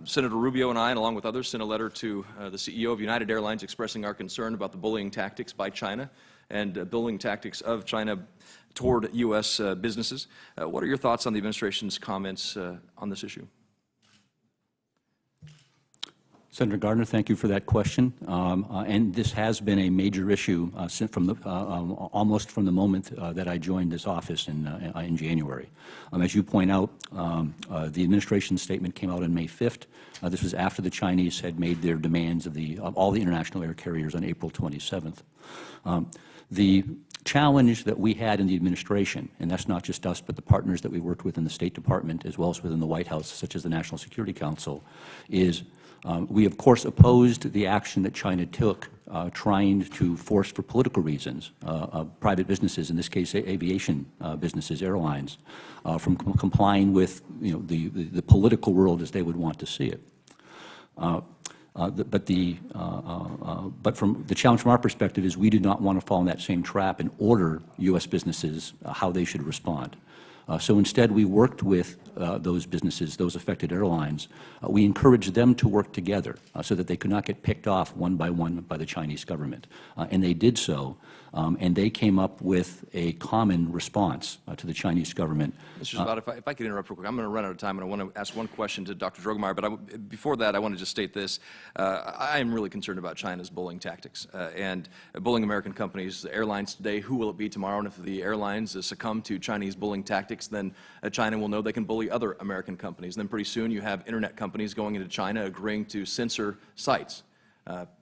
Senator Rubio and I, and along with others, sent a letter to the CEO of United Airlines expressing our concern about the bullying tactics by China and bullying tactics of China toward U.S. businesses. What are your thoughts on the administration's comments on this issue? Senator Gardner, thank you for that question. And this has been a major issue almost from the moment that I joined this office in January. As you point out, the administration statement came out on May 5th. This was after the Chinese had made their demands of all the international air carriers on April 27th. The challenge that we had in the administration, and that's not just us, but the partners that we worked with in the State Department as well as within the White House, such as the National Security Council, is we, of course, opposed the action that China took trying to force, for political reasons, private businesses, in this case aviation businesses, airlines, from complying with the political world as they would want to see it. But from the challenge from our perspective is we do not want to fall in that same trap and order U.S. businesses how they should respond. So instead, we worked with those businesses, those affected airlines. We encouraged them to work together so that they could not get picked off one by the Chinese government. And they did so, and they came up with a common response to the Chinese government. Mr. Zabat, if I could interrupt real quick, I'm going to run out of time, and I want to ask one question to Dr. Drogemeyer, but before that, I want to just state this. I am really concerned about China's bullying tactics and bullying American companies, the airlines today. Who will it be tomorrow? And if the airlines succumb to Chinese bullying tactics, then China will know they can bully other American companies. And then pretty soon you have internet companies going into China agreeing to censor sites,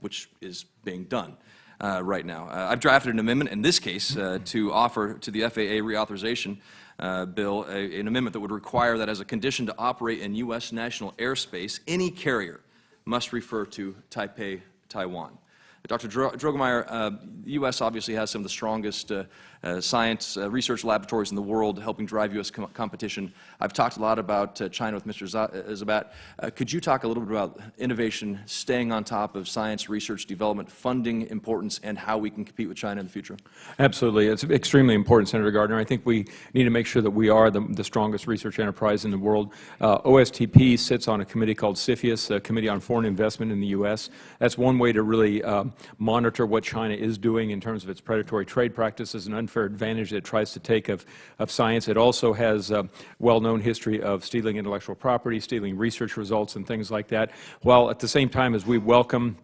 which is being done right now. I've drafted an amendment in this case to offer to the FAA reauthorization bill an amendment that would require that as a condition to operate in U.S. national airspace, any carrier must refer to Taipei, Taiwan. Dr. Drogemeyer, the U.S. obviously has some of the strongest science research laboratories in the world helping drive U.S. competition. I've talked a lot about China with Mr. Zabat. Could you talk a little bit about innovation, staying on top of science, research, development, funding importance, and how we can compete with China in the future? Absolutely. It's extremely important, Senator Gardner. I think we need to make sure that we are the strongest research enterprise in the world. OSTP sits on a committee called CFIUS, a Committee on Foreign Investment in the U.S. That's one way to really monitor what China is doing in terms of its predatory trade practices and unfair advantage that it tries to take of science. It also has a well-known history of stealing intellectual property, stealing research results, and things like that, while at the same time as we welcome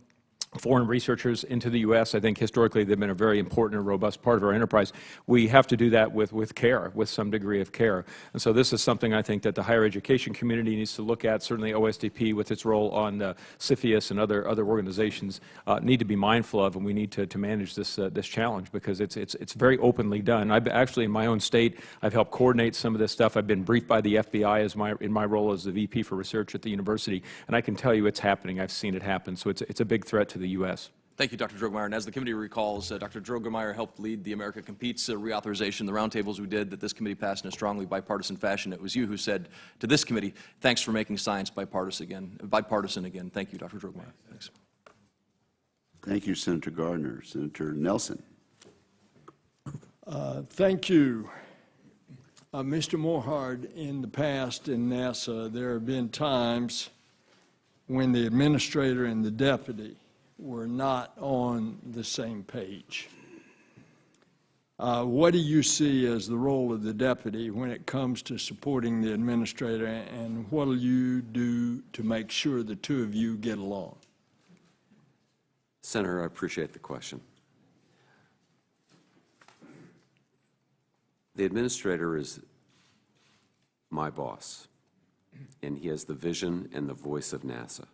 foreign researchers into the U.S. I think historically they've been a very important and robust part of our enterprise. We have to do that with care, with some degree of care. And so this is something I think that the higher education community needs to look at. Certainly OSTP with its role on CFIUS and other organizations need to be mindful of, and we need to manage this challenge because it's very openly done. I've actually, in my own state, I've helped coordinate some of this stuff. I've been briefed by the FBI in my role as the VP for research at the university, and I can tell you it's happening. I've seen it happen. So it's a big threat to the U.S. Thank you, Dr. Drogemeyer. And as the committee recalls, Dr. Drogemeyer helped lead the America Competes reauthorization, the roundtables we did that this committee passed in a strongly bipartisan fashion. It was you who said to this committee, thanks for making science bipartisan again. Thank you, Dr. Drogemeyer. Thanks. Thank you, Senator Gardner. Senator Nelson. Thank you. Mr. Morhard, in the past in NASA, there have been times when the administrator and the deputy were not on the same page. What do you see as the role of the deputy when it comes to supporting the administrator, and what will you do to make sure the two of you get along? Senator, I appreciate the question. The administrator is my boss, and he has the vision and the voice of NASA.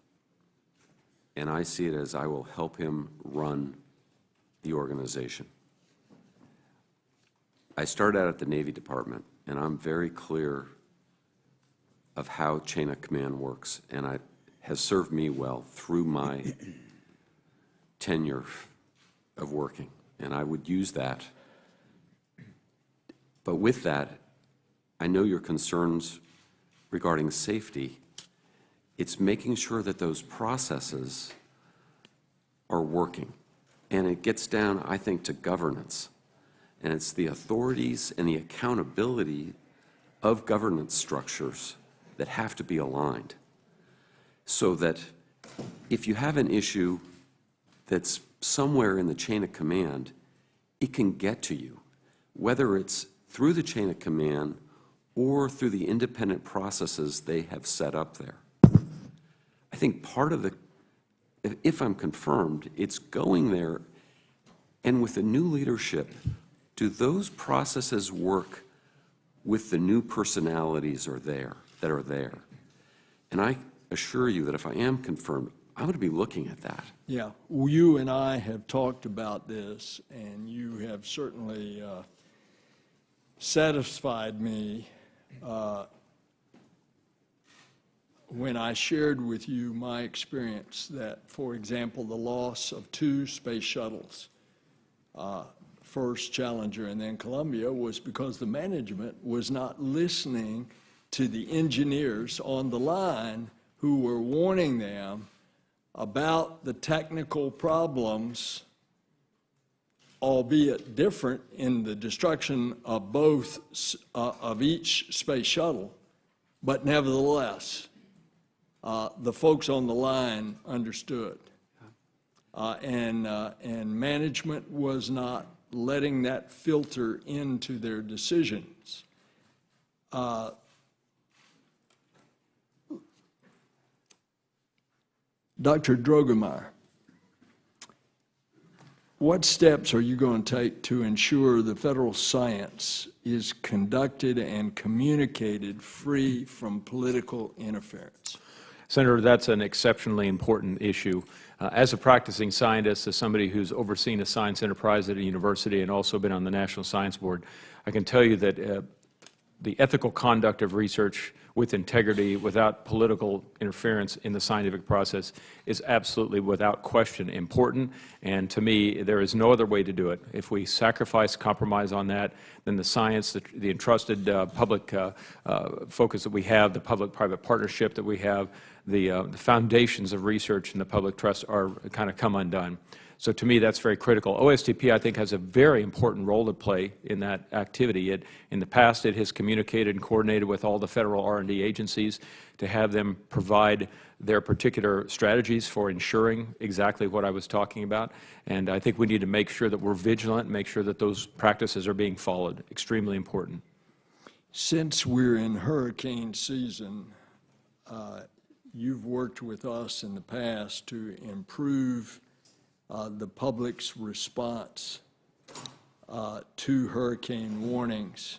And I see it as I will help him run the organization. I started out at the Navy Department, and I'm very clear of how chain of command works, and it has served me well through my tenure of working, and I would use that. But with that, I know your concerns regarding safety. It's making sure that those processes are working. And it gets down, I think, to governance. And it's the authorities and the accountability of governance structures that have to be aligned. So that if you have an issue that's somewhere in the chain of command, it can get to you, whether it's through the chain of command or through the independent processes they have set up there. I think part of the, if I'm confirmed, it's going there, and with the new leadership, do those processes work with the new personalities that are there? And I assure you that if I am confirmed, I'm going to be looking at that. Yeah, well, you and I have talked about this, and you have certainly satisfied me when I shared with you my experience that, for example, the loss of 2 space shuttles, first Challenger and then Columbia, was because the management was not listening to the engineers on the line who were warning them about the technical problems, albeit different in the destruction of both of each space shuttle, but nevertheless, the folks on the line understood, and management was not letting that filter into their decisions. Dr. Drogemeyer, what steps are you going to take to ensure the federal science is conducted and communicated free from political interference? Senator, that's an exceptionally important issue. As a practicing scientist, as somebody who's overseen a science enterprise at a university and also been on the National Science Board, I can tell you that the ethical conduct of research with integrity, without political interference in the scientific process, is absolutely, without question, important. And to me, there is no other way to do it. If we sacrifice, compromise on that, then the science, the entrusted public focus that we have, the public-private partnership that we have, the foundations of research and the public trust are kind of come undone. So to me, that's very critical. OSTP, I think, has a very important role to play in that activity. In the past, it has communicated and coordinated with all the federal R&D agencies to have them provide their particular strategies for ensuring exactly what I was talking about. And I think we need to make sure that we're vigilant, make sure that those practices are being followed. Extremely important. Since we're in hurricane season, you've worked with us in the past to improve the public's response to hurricane warnings.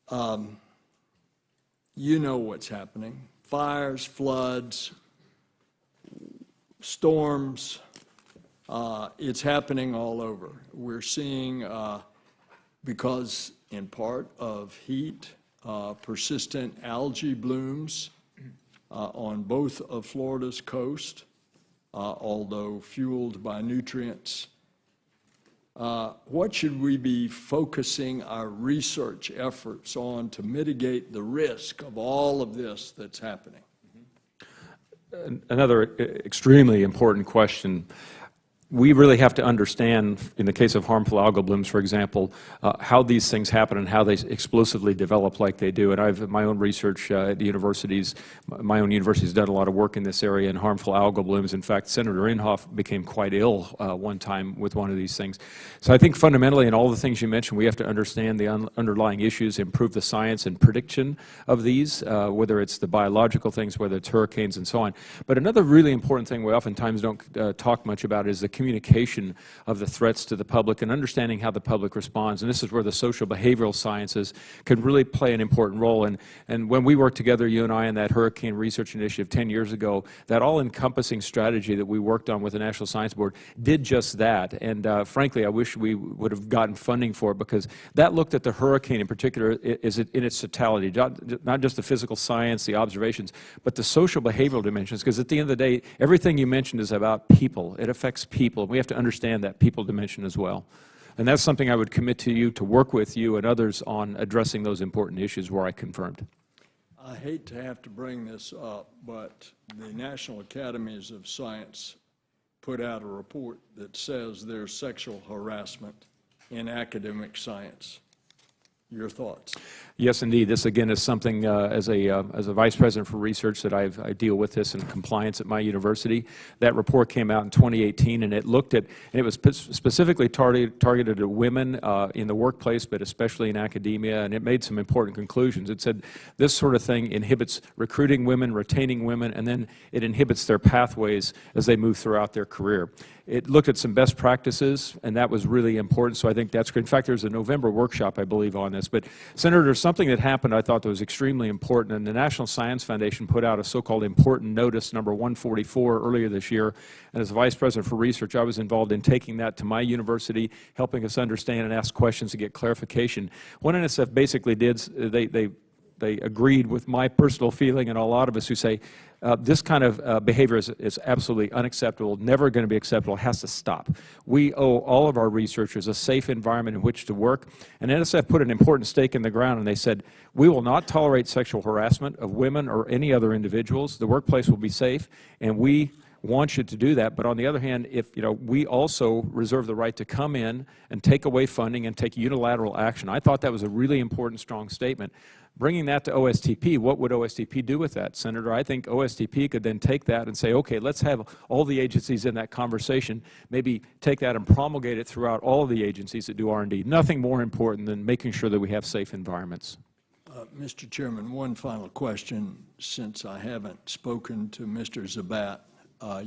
You know what's happening. Fires, floods, storms, it's happening all over. We're seeing, because in part of heat, persistent algae blooms on both of Florida's coast, although fueled by nutrients. What should we be focusing our research efforts on to mitigate the risk of all of this that's happening? Another extremely important question. We really have to understand, in the case of harmful algal blooms, for example, how these things happen and how they explosively develop like they do. And I've my own research at the universities, my own university has done a lot of work in this area in harmful algal blooms. In fact, Senator Inhofe became quite ill one time with one of these things. So I think fundamentally in all the things you mentioned, we have to understand the underlying issues, improve the science and prediction of these, whether it's the biological things, whether it's hurricanes and so on. But another really important thing we oftentimes don't talk much about is the communication of the threats to the public and understanding how the public responds. And this is where the social behavioral sciences can really play an important role. And when we worked together, you and I, in that Hurricane Research Initiative 10 years ago, that all-encompassing strategy that we worked on with the National Science Board did just that. And frankly, I wish we would have gotten funding for it, because that looked at the hurricane in particular is in its totality, not just the physical science, the observations, but the social behavioral dimensions, because at the end of the day, everything you mentioned is about people. It affects people. We have to understand that people dimension as well. And that's something I would commit to you to work with you and others on addressing those important issues where I confirmed. I hate to have to bring this up, but the National Academies of Science put out a report that says there's sexual harassment in academic science. Your thoughts? Yes, indeed. This, again, is something as a Vice President for Research that I deal with this in compliance at my university. That report came out in 2018, and it looked at, and it was specifically targeted at women in the workplace, but especially in academia, and it made some important conclusions. It said this sort of thing inhibits recruiting women, retaining women, and then it inhibits their pathways as they move throughout their career. It looked at some best practices, and that was really important, so I think that's good. In fact, there's a November workshop, I believe, on this. But, Senator, there's something that happened I thought that was extremely important, and the National Science Foundation put out a so-called Important Notice number 144 earlier this year, and as Vice President for Research, I was involved in taking that to my university, helping us understand and ask questions to get clarification. What NSF basically did, they agreed with my personal feeling and a lot of us who say this kind of behavior is absolutely unacceptable, never going to be acceptable, has to stop. We owe all of our researchers a safe environment in which to work, and NSF put an important stake in the ground, and they said, we will not tolerate sexual harassment of women or any other individuals. The workplace will be safe, and we want you to do that. But on the other hand, if we also reserve the right to come in and take away funding and take unilateral action. I thought that was a really important, strong statement. Bringing that to OSTP, what would OSTP do with that, Senator? I think OSTP could then take that and say, okay, let's have all the agencies in that conversation, maybe take that and promulgate it throughout all of the agencies that do R&D. Nothing more important than making sure that we have safe environments. Mr. Chairman, one final question, since I haven't spoken to Mr. Zabat.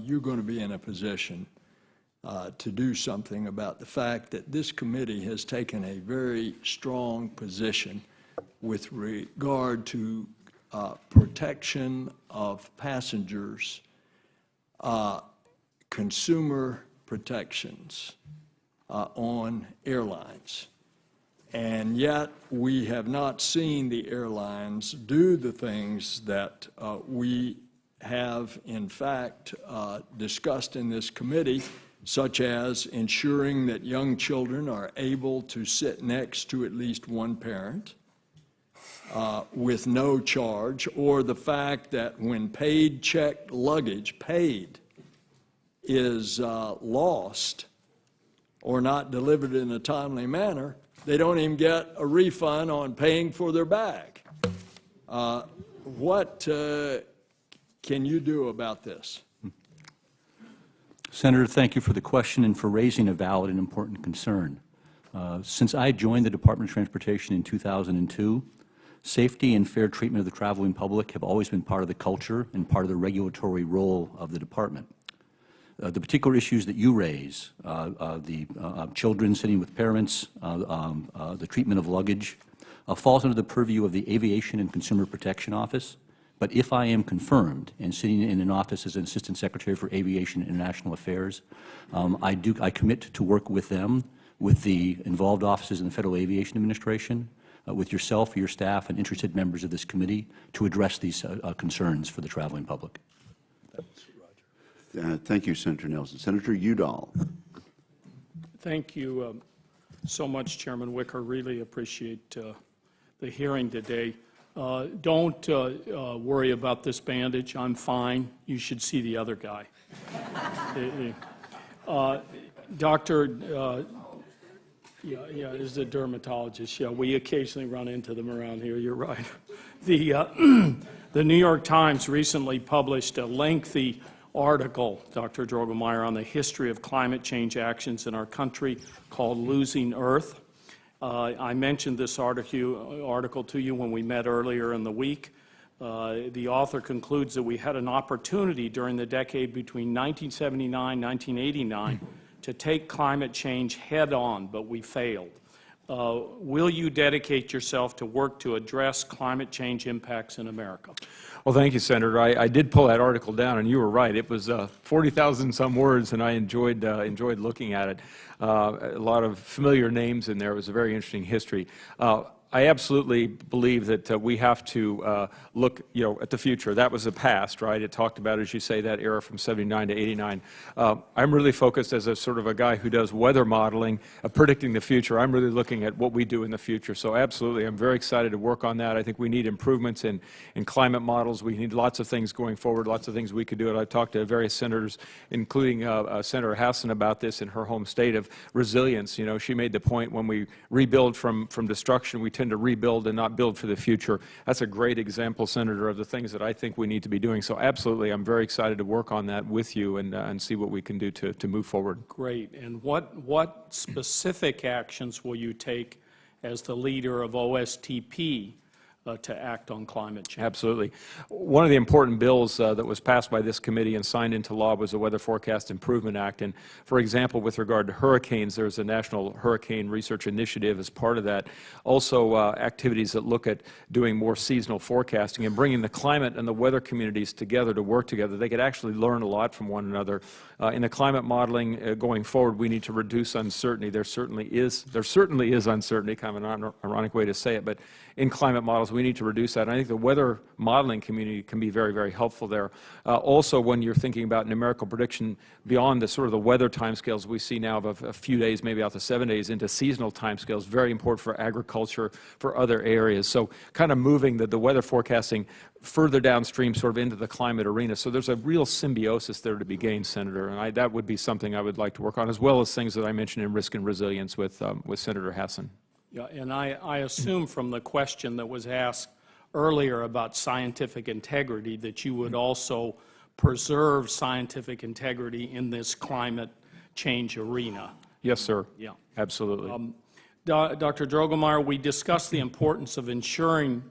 You're going to be in a position to do something about the fact that this committee has taken a very strong position with regard to protection of passengers, consumer protections on airlines. And yet, we have not seen the airlines do the things that we have, in fact, discussed in this committee, such as ensuring that young children are able to sit next to at least one parent with no charge, or the fact that when paid checked luggage, paid, is lost or not delivered in a timely manner, they don't even get a refund on paying for their bag. What can you do about this? Senator, thank you for the question and for raising a valid and important concern. Since I joined the Department of Transportation in 2002, safety and fair treatment of the traveling public have always been part of the culture and part of the regulatory role of the department. The particular issues that you raise, the children sitting with parents, the treatment of luggage, falls under the purview of the Aviation and Consumer Protection Office. But if I am confirmed and sitting in an office as an Assistant Secretary for Aviation and International Affairs, I commit to work with them, with the involved offices in the Federal Aviation Administration, with yourself, your staff, and interested members of this committee to address these concerns for the traveling public. Thank you, Senator Nelson. Senator Udall. Thank you so much, Chairman Wicker. Really appreciate the hearing today. Don't worry about this bandage. I'm fine. You should see the other guy. Doctor, yeah, is a dermatologist. Yeah, we occasionally run into them around here. You're right. The New York Times recently published a lengthy article, Dr. Drogemeyer, on the history of climate change actions in our country called Losing Earth. I mentioned this article to you when we met earlier in the week. The author concludes that we had an opportunity during the decade between 1979 and 1989 to take climate change head on, but we failed. Will you dedicate yourself to work to address climate change impacts in America? Well, thank you, Senator. I did pull that article down, and you were right. It was 40,000 some words, and I enjoyed looking at it. A lot of familiar names in there. It was a very interesting history. I absolutely believe that we have to look, at the future. That was the past, right? It talked about, as you say, that era from 79 to 89. I'm really focused as a sort of a guy who does weather modeling, predicting the future. I'm really looking at what we do in the future. So absolutely, I'm very excited to work on that. I think we need improvements in climate models. We need lots of things going forward, lots of things we could do. And I talked to various senators, including Senator Hassan, about this in her home state of resilience. She made the point when we rebuild from destruction, we tend to rebuild and not build for the future. That's a great example, Senator, of the things that I think we need to be doing. So absolutely, I'm very excited to work on that with you and see what we can do to move forward. Great. And what specific actions will you take as the leader of OSTP to act on climate change? Absolutely. One of the important bills that was passed by this committee and signed into law was the Weather Forecast Improvement Act. And for example, with regard to hurricanes, there's a National Hurricane Research Initiative as part of that. Also, activities that look at doing more seasonal forecasting and bringing the climate and the weather communities together to work together. They could actually learn a lot from one another. In the climate modeling going forward, we need to reduce uncertainty. There certainly is uncertainty, kind of an ironic way to say it, but in climate models, we need to reduce that. And I think the weather modeling community can be very, very helpful there. Also, when you're thinking about numerical prediction beyond the sort of the weather timescales we see now of a few days, maybe out to 7 days, into seasonal timescales, very important for agriculture, for other areas. So kind of moving the weather forecasting further downstream sort of into the climate arena. So there's a real symbiosis there to be gained, Senator, and that would be something I would like to work on, as well as things that I mentioned in risk and resilience with Senator Hassan. Yeah, and I assume from the question that was asked earlier about scientific integrity that you would also preserve scientific integrity in this climate change arena. Yes, sir. Yeah. Absolutely. Dr. Drogemeyer, we discussed the importance of ensuring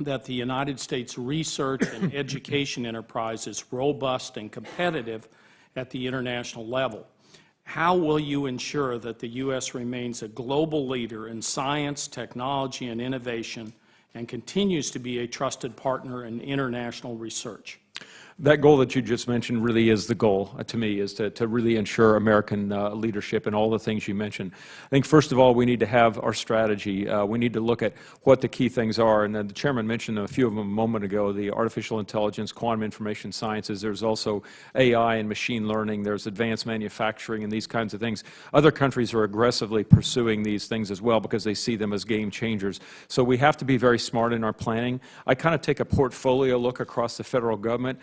that the United States research and education enterprise is robust and competitive at the international level. How will you ensure that the U.S. remains a global leader in science, technology, and innovation and continues to be a trusted partner in international research? That goal that you just mentioned really is the goal, to me, is to really ensure American leadership in all the things you mentioned. I think, first of all, we need to have our strategy. We need to look at what the key things are, and the Chairman mentioned a few of them a moment ago, the artificial intelligence, quantum information sciences. There's also AI and machine learning. There's advanced manufacturing and these kinds of things. Other countries are aggressively pursuing these things as well because they see them as game changers. So we have to be very smart in our planning. I kind of take a portfolio look across the federal government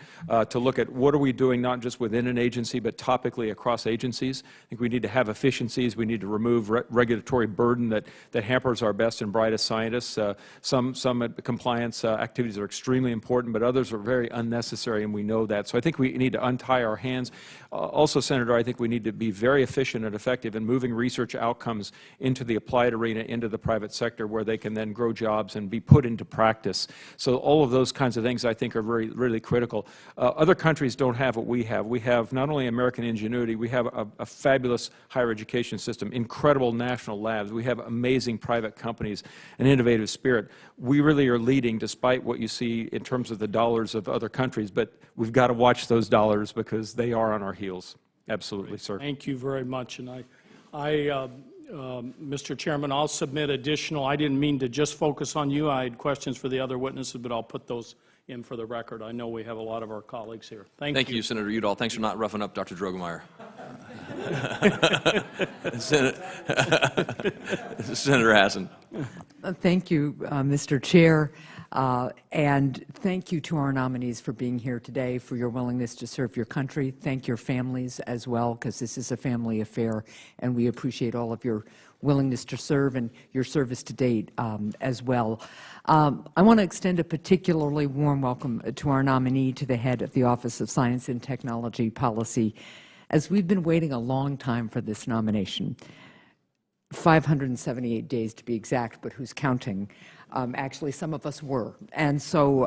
to look at what are we doing not just within an agency but topically across agencies. I think we need to have efficiencies. We need to remove regulatory burden that hampers our best and brightest scientists. Some compliance activities are extremely important, but others are very unnecessary, and we know that. So I think we need to untie our hands. Also, Senator, I think we need to be very efficient and effective in moving research outcomes into the applied arena, into the private sector, where they can then grow jobs and be put into practice. So all of those kinds of things I think are really critical. Other countries don't have what we have. We have not only American ingenuity, we have a fabulous higher education system, incredible national labs. We have amazing private companies, an innovative spirit. We really are leading despite what you see in terms of the dollars of other countries, but we've got to watch those dollars because they are on our heels. Absolutely, sir. Thank you very much. And Mr. Chairman, I'll submit additional. I didn't mean to just focus on you. I had questions for the other witnesses, but I'll put those in for the record. I know we have a lot of our colleagues here. Thank you. Senator Udall. Thanks for not roughing up Dr. Drogemeyer. Senator Hassan. Thank you, Mr. Chair, and thank you to our nominees for being here today, for your willingness to serve your country. Thank your families as well, because this is a family affair, and we appreciate all of your willingness to serve and your service to date as well. I want to extend a particularly warm welcome to our nominee to the head of the Office of Science and Technology Policy, as we've been waiting a long time for this nomination. 578 days to be exact, but who's counting? Actually, some of us were. And so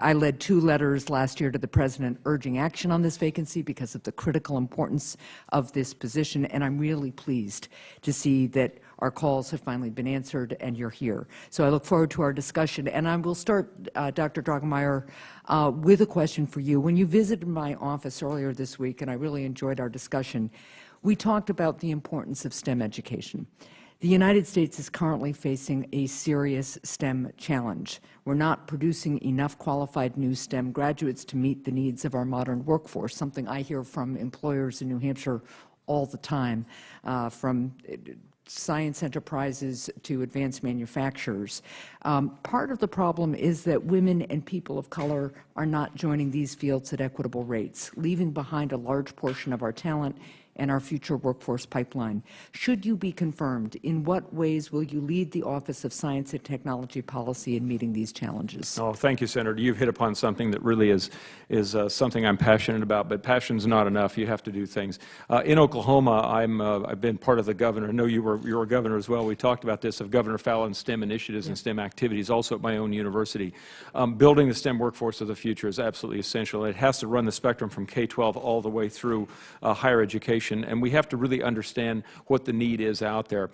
I led 2 letters last year to the President urging action on this vacancy because of the critical importance of this position, and I'm really pleased to see that our calls have finally been answered and you're here. So I look forward to our discussion, and I will start, Dr. Drogemeyer, with a question for you. When you visited my office earlier this week, and I really enjoyed our discussion, we talked about the importance of STEM education. The United States is currently facing a serious STEM challenge. We're not producing enough qualified new STEM graduates to meet the needs of our modern workforce, something I hear from employers in New Hampshire all the time, from science enterprises to advanced manufacturers. Part of the problem is that women and people of color are not joining these fields at equitable rates, leaving behind a large portion of our talent and our future workforce pipeline. Should you be confirmed, in what ways will you lead the Office of Science and Technology Policy in meeting these challenges? Oh, thank you, Senator. You've hit upon something that really is something I'm passionate about, but passion's not enough. You have to do things. In Oklahoma, I've been part of the governor. I know you were governor as well. We talked about this, of Governor Fallon's STEM initiatives and STEM activities, also at my own university. Building the STEM workforce of the future is absolutely essential. It has to run the spectrum from K-12 all the way through higher education. And we have to really understand what the need is out there.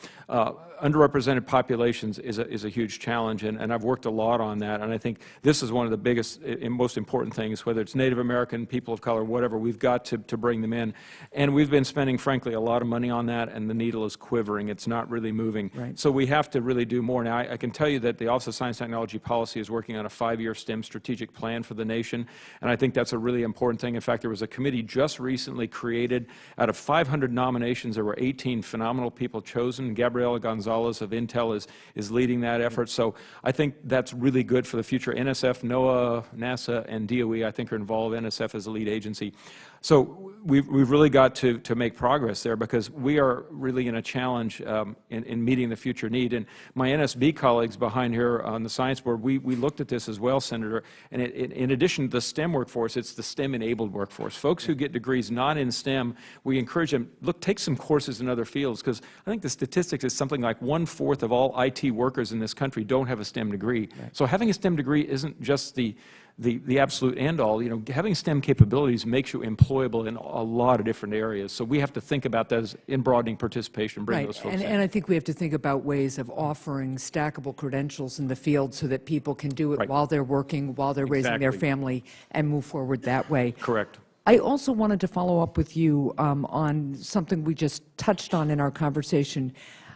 Underrepresented populations is a huge challenge, and I've worked a lot on that, and I think this is one of the biggest and most important things, whether it's Native American, people of color, whatever, we've got to bring them in. And we've been spending, frankly, a lot of money on that, and the needle is quivering. It's not really moving. Right. So we have to really do more. Now, I can tell you that the Office of Science and Technology Policy is working on a 5-year STEM strategic plan for the nation, and I think that's a really important thing. In fact, there was a committee just recently created. Out of 500 nominations, there were 18 phenomenal people chosen. Gabriela Gonzalez of Intel is leading that effort. So I think that's really good for the future. NSF, NOAA, NASA, and DOE, I think, are involved. NSF is the lead agency. So we've really got to make progress there, because we are really in a challenge in meeting the future need. And my NSB colleagues behind here on the Science Board, we looked at this as well, Senator. And in addition to the STEM workforce, it's the STEM-enabled workforce. Folks who get degrees not in STEM, we encourage them, look, take some courses in other fields, because I think the statistics is something like 1/4 of all IT workers in this country don't have a STEM degree. Right. So having a STEM degree isn't just the the absolute end-all. Having STEM capabilities makes you employable in a lot of different areas. So we have to think about that as in broadening participation, bring those folks in. And I think we have to think about ways of offering stackable credentials in the field so that people can do it while they're working, while they're raising their family, and move forward that way. Correct. I also wanted to follow up with you on something we just touched on in our conversation.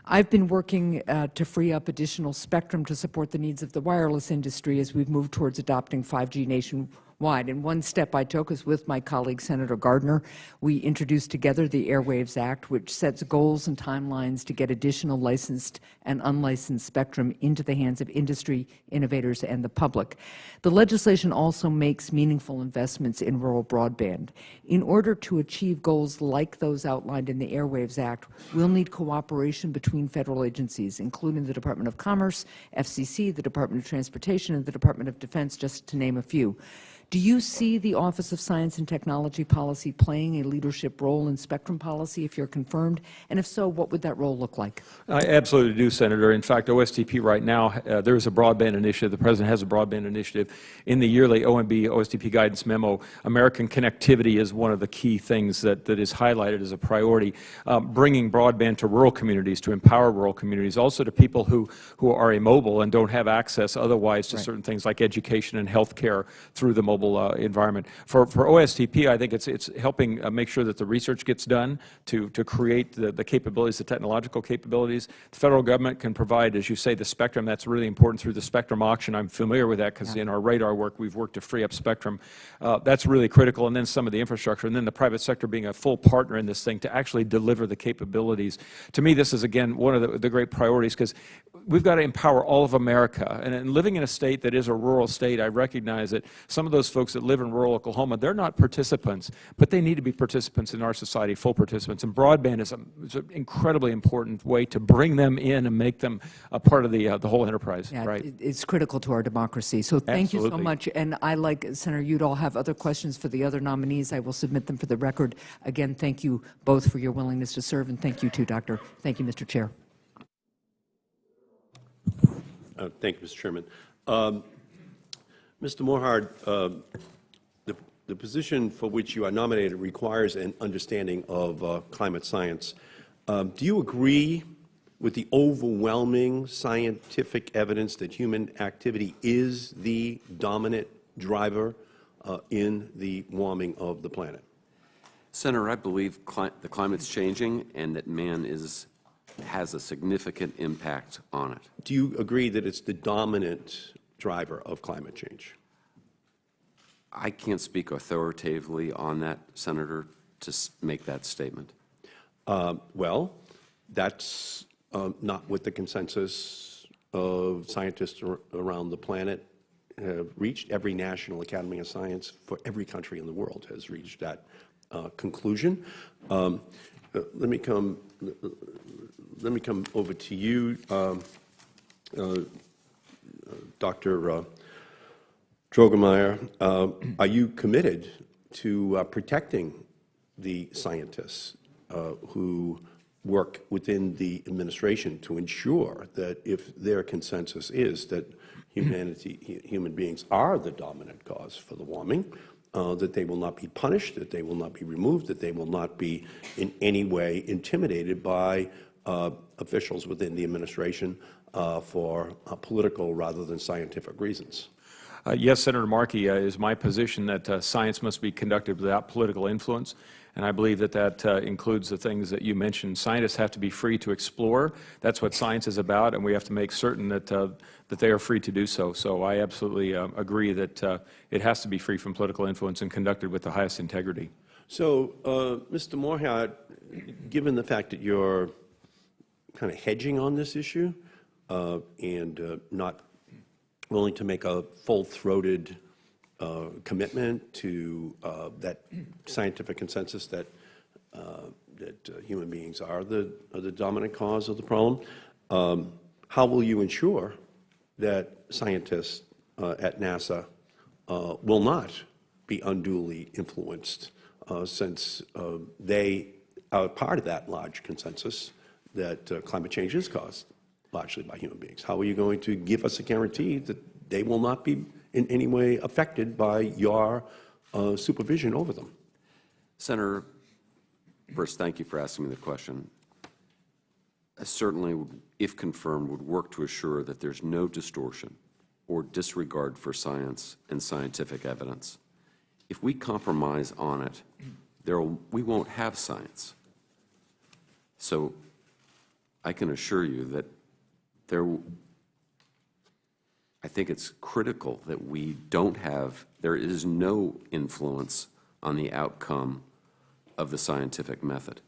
I've been working to free up additional spectrum to support the needs of the wireless industry as we've moved towards adopting 5G nationwide. And one step I took is with my colleague, Senator Gardner. We introduced together the Airwaves Act, which sets goals and timelines to get additional licensed and unlicensed spectrum into the hands of industry, innovators, and the public. The legislation also makes meaningful investments in rural broadband. In order to achieve goals like those outlined in the Airwaves Act, we'll need cooperation between federal agencies, including the Department of Commerce, FCC, the Department of Transportation, and the Department of Defense, just to name a few. Do you see the Office of Science and Technology Policy playing a leadership role in spectrum policy if you're confirmed? And if so, what would that role look like? I absolutely do, Senator. In fact, OSTP right now, there is a broadband initiative. The President has a broadband initiative. In the yearly OMB OSTP guidance memo, American connectivity is one of the key things that is highlighted as a priority. Bringing broadband to rural communities, to empower rural communities, also to people who are immobile and don't have access otherwise to certain things like education and health care through the mobile environment. For OSTP, I think it's helping make sure that the research gets done to create the capabilities, the technological capabilities. The federal government can provide, as you say, the spectrum. That's really important through the spectrum auction. I'm familiar with that because in our radar work, we've worked to free up spectrum. That's really critical. And then some of the infrastructure, and then the private sector being a full partner in this thing to actually deliver the capabilities. To me, this is, again, one of the great priorities because we've got to empower all of America. And living in a state that is a rural state, I recognize that some of those folks that live in rural Oklahoma, they're not participants, but they need to be participants in our society, full participants. And broadband is an incredibly important way to bring them in and make them a part of the whole enterprise. Yeah, right? It's critical to our democracy. So thank you so much. And I, like Senator Udall, have other questions for the other nominees. I will submit them for the record. Again, thank you both for your willingness to serve, and thank you too, Doctor. Thank you, Mr. Chair. Thank you, Mr. Chairman. Mr. Morhard, the position for which you are nominated requires an understanding of climate science. Do you agree with the overwhelming scientific evidence that human activity is the dominant driver in the warming of the planet? Senator, I believe the climate's changing and that man has a significant impact on it. Do you agree that it's the dominant driver of climate change? I can't speak authoritatively on that, Senator, to make that statement. Well, that's not what the consensus of scientists around the planet have reached. Every National Academy of Science for every country in the world has reached that conclusion. Let me come over to you, Dr. Drogemeyer. Are you committed to protecting the scientists who work within the administration to ensure that if their consensus is that human beings are the dominant cause for the warming, that they will not be punished, that they will not be removed, that they will not be in any way intimidated by officials within the administration for political rather than scientific reasons? Yes, Senator Markey, it is my position that science must be conducted without political influence, and I believe that that includes the things that you mentioned. Scientists have to be free to explore. That's what science is about, and we have to make certain that that they are free to do so. So I absolutely agree that it has to be free from political influence and conducted with the highest integrity. So, Mr. Morhard, given the fact that you're kind of hedging on this issue and not willing to make a full-throated commitment to that scientific consensus that human beings are the dominant cause of the problem, how will you ensure that scientists at NASA will not be unduly influenced since they are part of that large consensus that climate change is caused largely by human beings? How are you going to give us a guarantee that they will not be in any way affected by your supervision over them? Senator, first, thank you for asking me the question. I certainly, if confirmed, would work to assure that there's no distortion or disregard for science and scientific evidence. If we compromise on it, we won't have science. So I can assure you that I think it's critical that there is no influence on the outcome of the scientific method.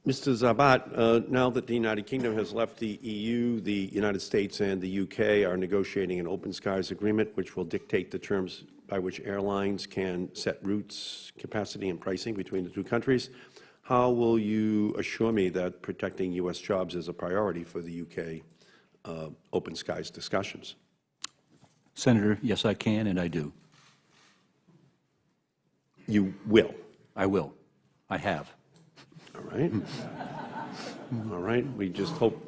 Mr. Zabat, now that the United Kingdom has left the EU, the United States and the UK are negotiating an open skies agreement which will dictate the terms by which airlines can set routes, capacity, and pricing between the two countries. How will you assure me that protecting U.S. jobs is a priority for the UK open skies discussions? Senator, yes, I can, and I do. You will? I will. I have. All right. All right. We just hope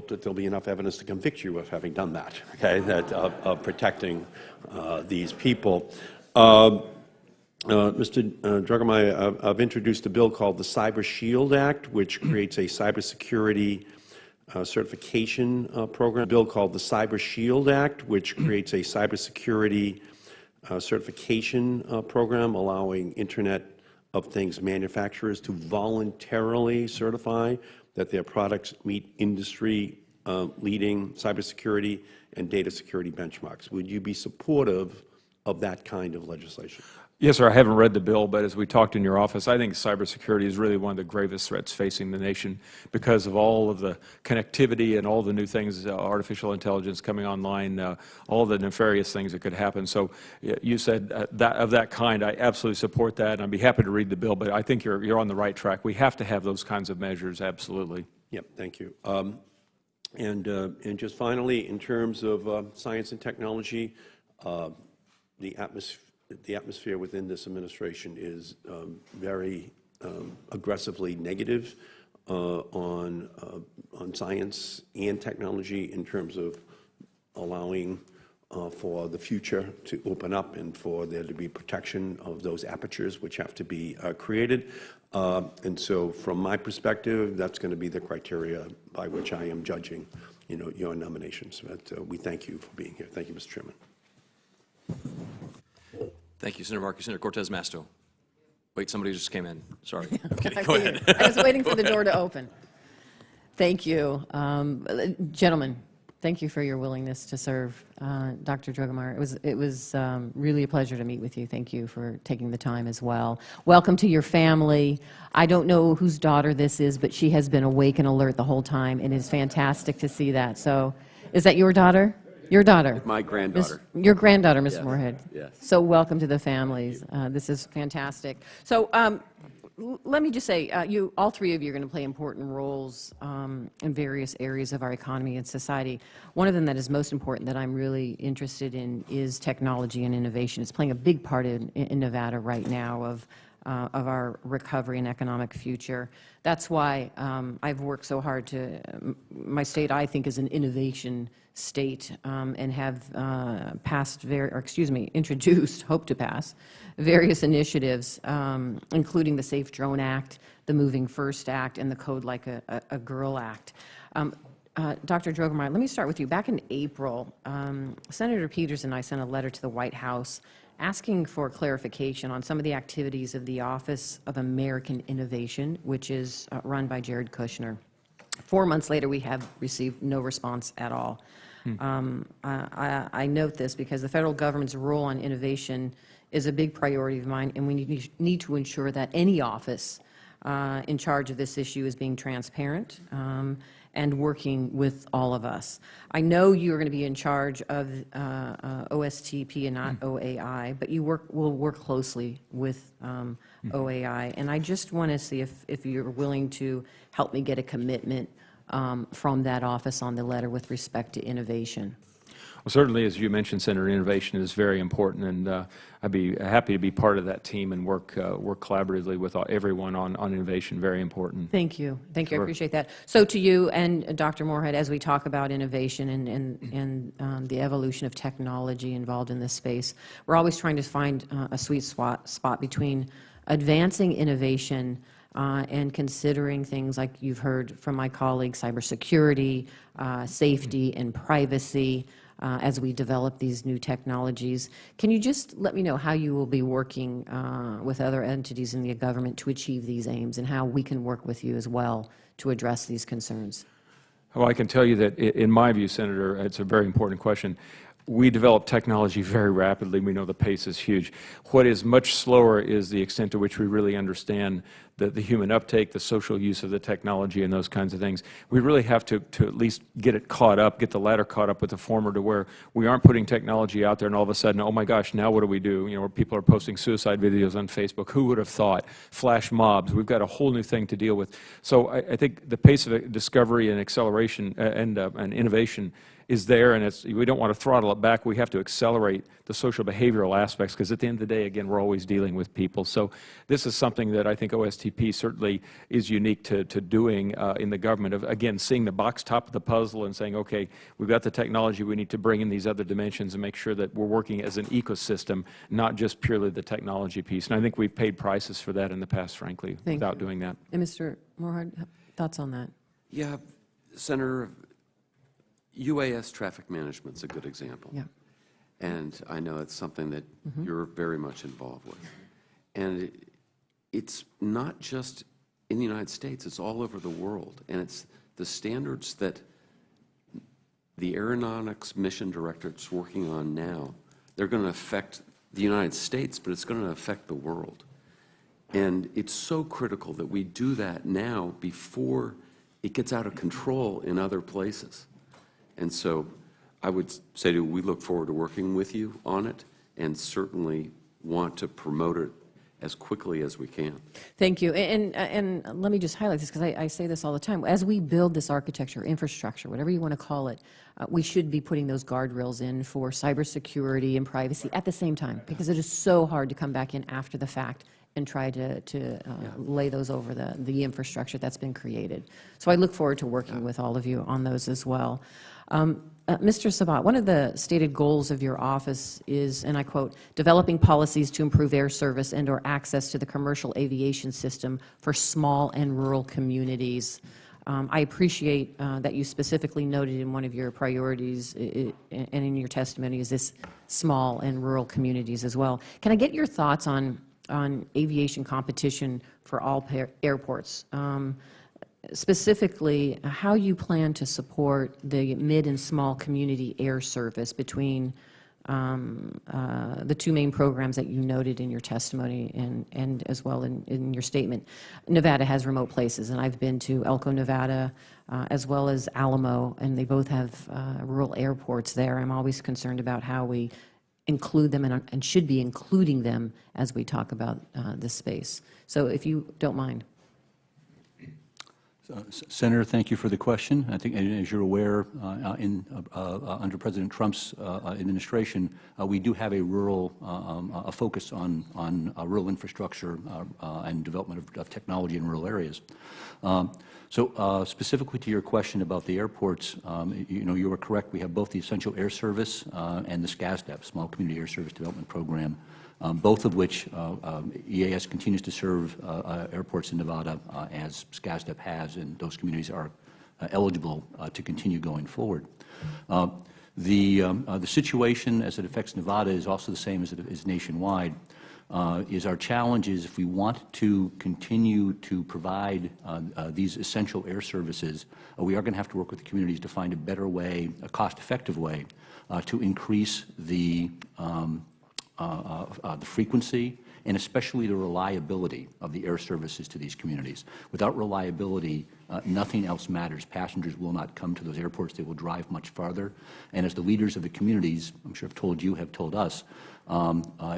that there'll be enough evidence to convict you of having done that, okay, of protecting these people. Mr. Drugemeyer, I've introduced a bill called the Cyber Shield Act, which creates a cybersecurity certification program. A bill called the Cyber Shield Act, which creates a cybersecurity certification program allowing Internet of Things manufacturers to voluntarily certify that their products meet industry leading cybersecurity and data security benchmarks. Would you be supportive of that kind of legislation? Yes, sir. I haven't read the bill, but as we talked in your office, I think cybersecurity is really one of the gravest threats facing the nation because of all of the connectivity and all the new things, artificial intelligence coming online, all the nefarious things that could happen. So you said that of that kind, I absolutely support that, and I'd be happy to read the bill, but I think you're on the right track. We have to have those kinds of measures, absolutely. Yep, thank you. And just finally, in terms of science and technology, the atmosphere within this administration is very aggressively negative on science and technology in terms of allowing for the future to open up and for there to be protection of those apertures which have to be created. And so from my perspective, that's going to be the criteria by which I am judging, your nominations. But we thank you for being here. Thank you, Mr. Chairman. Thank you, Senator Markey. Senator Cortez Masto. Wait, somebody just came in. Sorry. I'm kidding. Go ahead. I was waiting for the door to open. Thank you. Gentlemen, thank you for your willingness to serve. Dr. Drugemeyer, it was really a pleasure to meet with you. Thank you for taking the time as well. Welcome to your family. I don't know whose daughter this is, but she has been awake and alert the whole time, and it's fantastic to see that. So is that your daughter? Your daughter? My granddaughter. Your granddaughter, Mr. Yes. Morhard. Yes. So welcome to the families. This is fantastic. So let me just say, all three of you are going to play important roles in various areas of our economy and society. One of them that is most important that I'm really interested in is technology and innovation. It's playing a big part in Nevada right now of our recovery and economic future. That's why I've worked so hard to, my state I think is an innovation state, and have introduced, hope to pass, various initiatives, including the Safe Drone Act, the Moving First Act, and the Code Like a Girl Act. Dr. Drugemeyer, let me start with you. Back in April, Senator Peters and I sent a letter to the White House asking for clarification on some of the activities of the Office of American Innovation, which is run by Jared Kushner. 4 months later, we have received no response at all. I note this because the federal government's role on innovation is a big priority of mine, and we need to ensure that any office in charge of this issue is being transparent and working with all of us. I know you're going to be in charge of OSTP and not OAI, but you will work closely with OAI, and I just want to see if you're willing to help me get a commitment from that office on the letter with respect to innovation. Well, certainly, as you mentioned, Senator, innovation is very important, and I'd be happy to be part of that team and work collaboratively with everyone on innovation. Very important. Thank you. Thank you. Sure. I appreciate that. So to you and Dr. Morhard, as we talk about innovation and the evolution of technology involved in this space, we're always trying to find a sweet spot between advancing innovation and considering things like you've heard from my colleagues, cybersecurity, safety, and privacy as we develop these new technologies. Can you just let me know how you will be working with other entities in the government to achieve these aims, and how we can work with you as well to address these concerns? Well, I can tell you that, in my view, Senator, it's a very important question. We develop technology very rapidly. We know the pace is huge. What is much slower is the extent to which we really understand the human uptake, the social use of the technology, and those kinds of things. We really have to at least get it caught up, get the latter caught up with the former, to where we aren't putting technology out there and all of a sudden, oh my gosh, now what do we do? You know, where people are posting suicide videos on Facebook. Who would have thought? Flash mobs. We've got a whole new thing to deal with. So I think the pace of discovery and acceleration and innovation is there, and we don't want to throttle it back. We have to accelerate the social behavioral aspects, because at the end of the day, again, we're always dealing with people. So this is something that I think OSTP certainly is unique to doing in the government, of, again, seeing the box top of the puzzle and saying, okay, we've got the technology, we need to bring in these other dimensions and make sure that we're working as an ecosystem, not just purely the technology piece. And I think we've paid prices for that in the past, frankly, without doing that. And Mr. Morhard, thoughts on that? Yeah, Senator, UAS traffic management's a good example. Yeah. And I know it's something that you're very much involved with. And it's not just in the United States, it's all over the world. And it's the standards that the Aeronautics Mission Directorate's working on now. They're going to affect the United States, but it's going to affect the world. And it's so critical that we do that now before it gets out of control in other places. And so I would say we look forward to working with you on it, and certainly want to promote it as quickly as we can. Thank you. And let me just highlight this, because I say this all the time. As we build this architecture, infrastructure, whatever you want to call it, we should be putting those guardrails in for cybersecurity and privacy at the same time, because it is so hard to come back in after the fact and try to lay those over the infrastructure that's been created. So I look forward to working with all of you on those as well. Mr. Sabat, one of the stated goals of your office is, and I quote, developing policies to improve air service and/or access to the commercial aviation system for small and rural communities. I appreciate that you specifically noted in one of your priorities and in your testimony is this small and rural communities as well. Can I get your thoughts on aviation competition for all airports? Specifically, how you plan to support the mid and small community air service between the two main programs that you noted in your testimony and as well in your statement. Nevada has remote places, and I've been to Elko, Nevada, as well as Alamo, and they both have rural airports there. I'm always concerned about how we include them and should be including them as we talk about this space. So if you don't mind. Senator, thank you for the question. I think, as you're aware, under President Trump's administration, we do have a focus on rural infrastructure and development of technology in rural areas. So specifically to your question about the airports, you are correct. We have both the Essential Air Service and the SCASDEP, Small Community Air Service Development Program, both of which EAS continues to serve airports in Nevada as SCASDEP has, and those communities are eligible to continue going forward. The situation as it affects Nevada is also the same as it is nationwide. Our challenge is, if we want to continue to provide these essential air services, we are going to have to work with the communities to find a better way, a cost-effective way, to increase the frequency and especially the reliability of the air services to these communities. Without reliability, nothing else matters. Passengers will not come to those airports. They will drive much farther. And as the leaders of the communities, I'm sure have told us,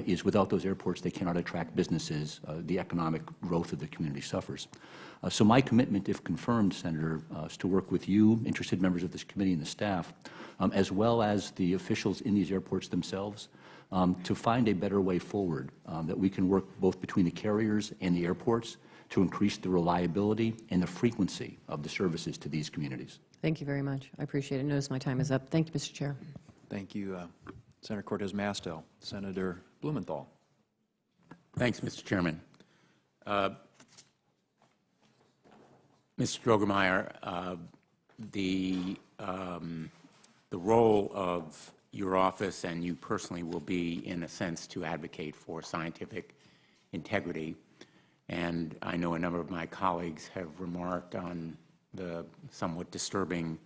is without those airports, they cannot attract businesses. The economic growth of the community suffers. So my commitment, if confirmed, Senator, is to work with you, interested members of this committee and the staff, as well as the officials in these airports themselves, to find a better way forward, that we can work both between the carriers and the airports to increase the reliability and the frequency of the services to these communities. Thank you very much. I appreciate it. Notice my time is up. Thank you, Mr. Chair. Thank you, Senator Cortez Masto. Senator Blumenthal. Thanks, Mr. Chairman. Mr. Drogemeyer, the role of your office and you personally will be, in a sense, to advocate for scientific integrity. And I know a number of my colleagues have remarked on the somewhat disturbing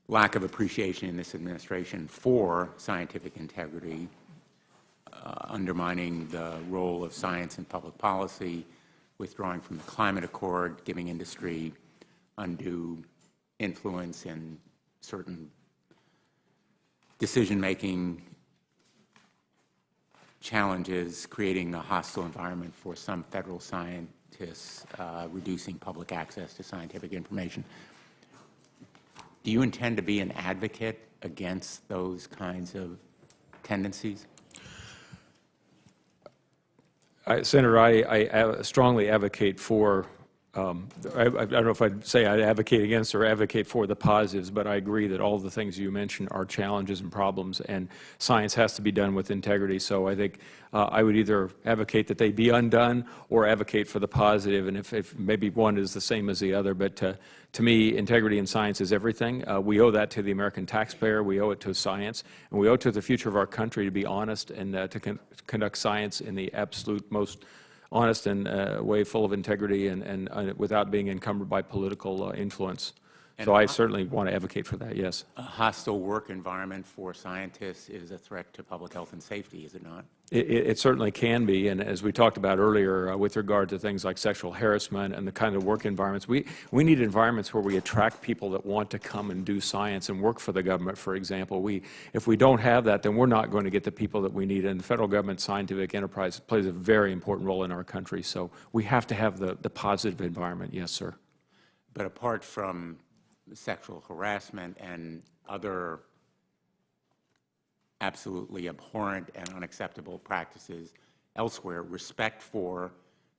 lack of appreciation in this administration for scientific integrity, undermining the role of science in public policy, withdrawing from the climate accord, giving industry undue influence in certain decision-making challenges, creating a hostile environment for some federal scientists, reducing public access to scientific information. Do you intend to be an advocate against those kinds of tendencies? Senator, I strongly advocate for, I don't know if I'd say I'd advocate against or advocate for the positives, but I agree that all the things you mentioned are challenges and problems, and science has to be done with integrity. So I think I would either advocate that they be undone or advocate for the positive, and if maybe one is the same as the other, but to me, integrity in science is everything. We owe that to the American taxpayer, we owe it to science, and we owe it to the future of our country to be honest and to conduct science in the absolute most honest and way full of integrity and without being encumbered by political influence. So I certainly want to advocate for that, yes. A hostile work environment for scientists is a threat to public health and safety, is it not? It certainly can be, and as we talked about earlier with regard to things like sexual harassment and the kind of work environments, we need environments where we attract people that want to come and do science and work for the government, for example. If we don't have that, then we're not going to get the people that we need, and the federal government scientific enterprise plays a very important role in our country, so we have to have the positive environment, yes, sir. But apart from sexual harassment and other absolutely abhorrent and unacceptable practices elsewhere, respect for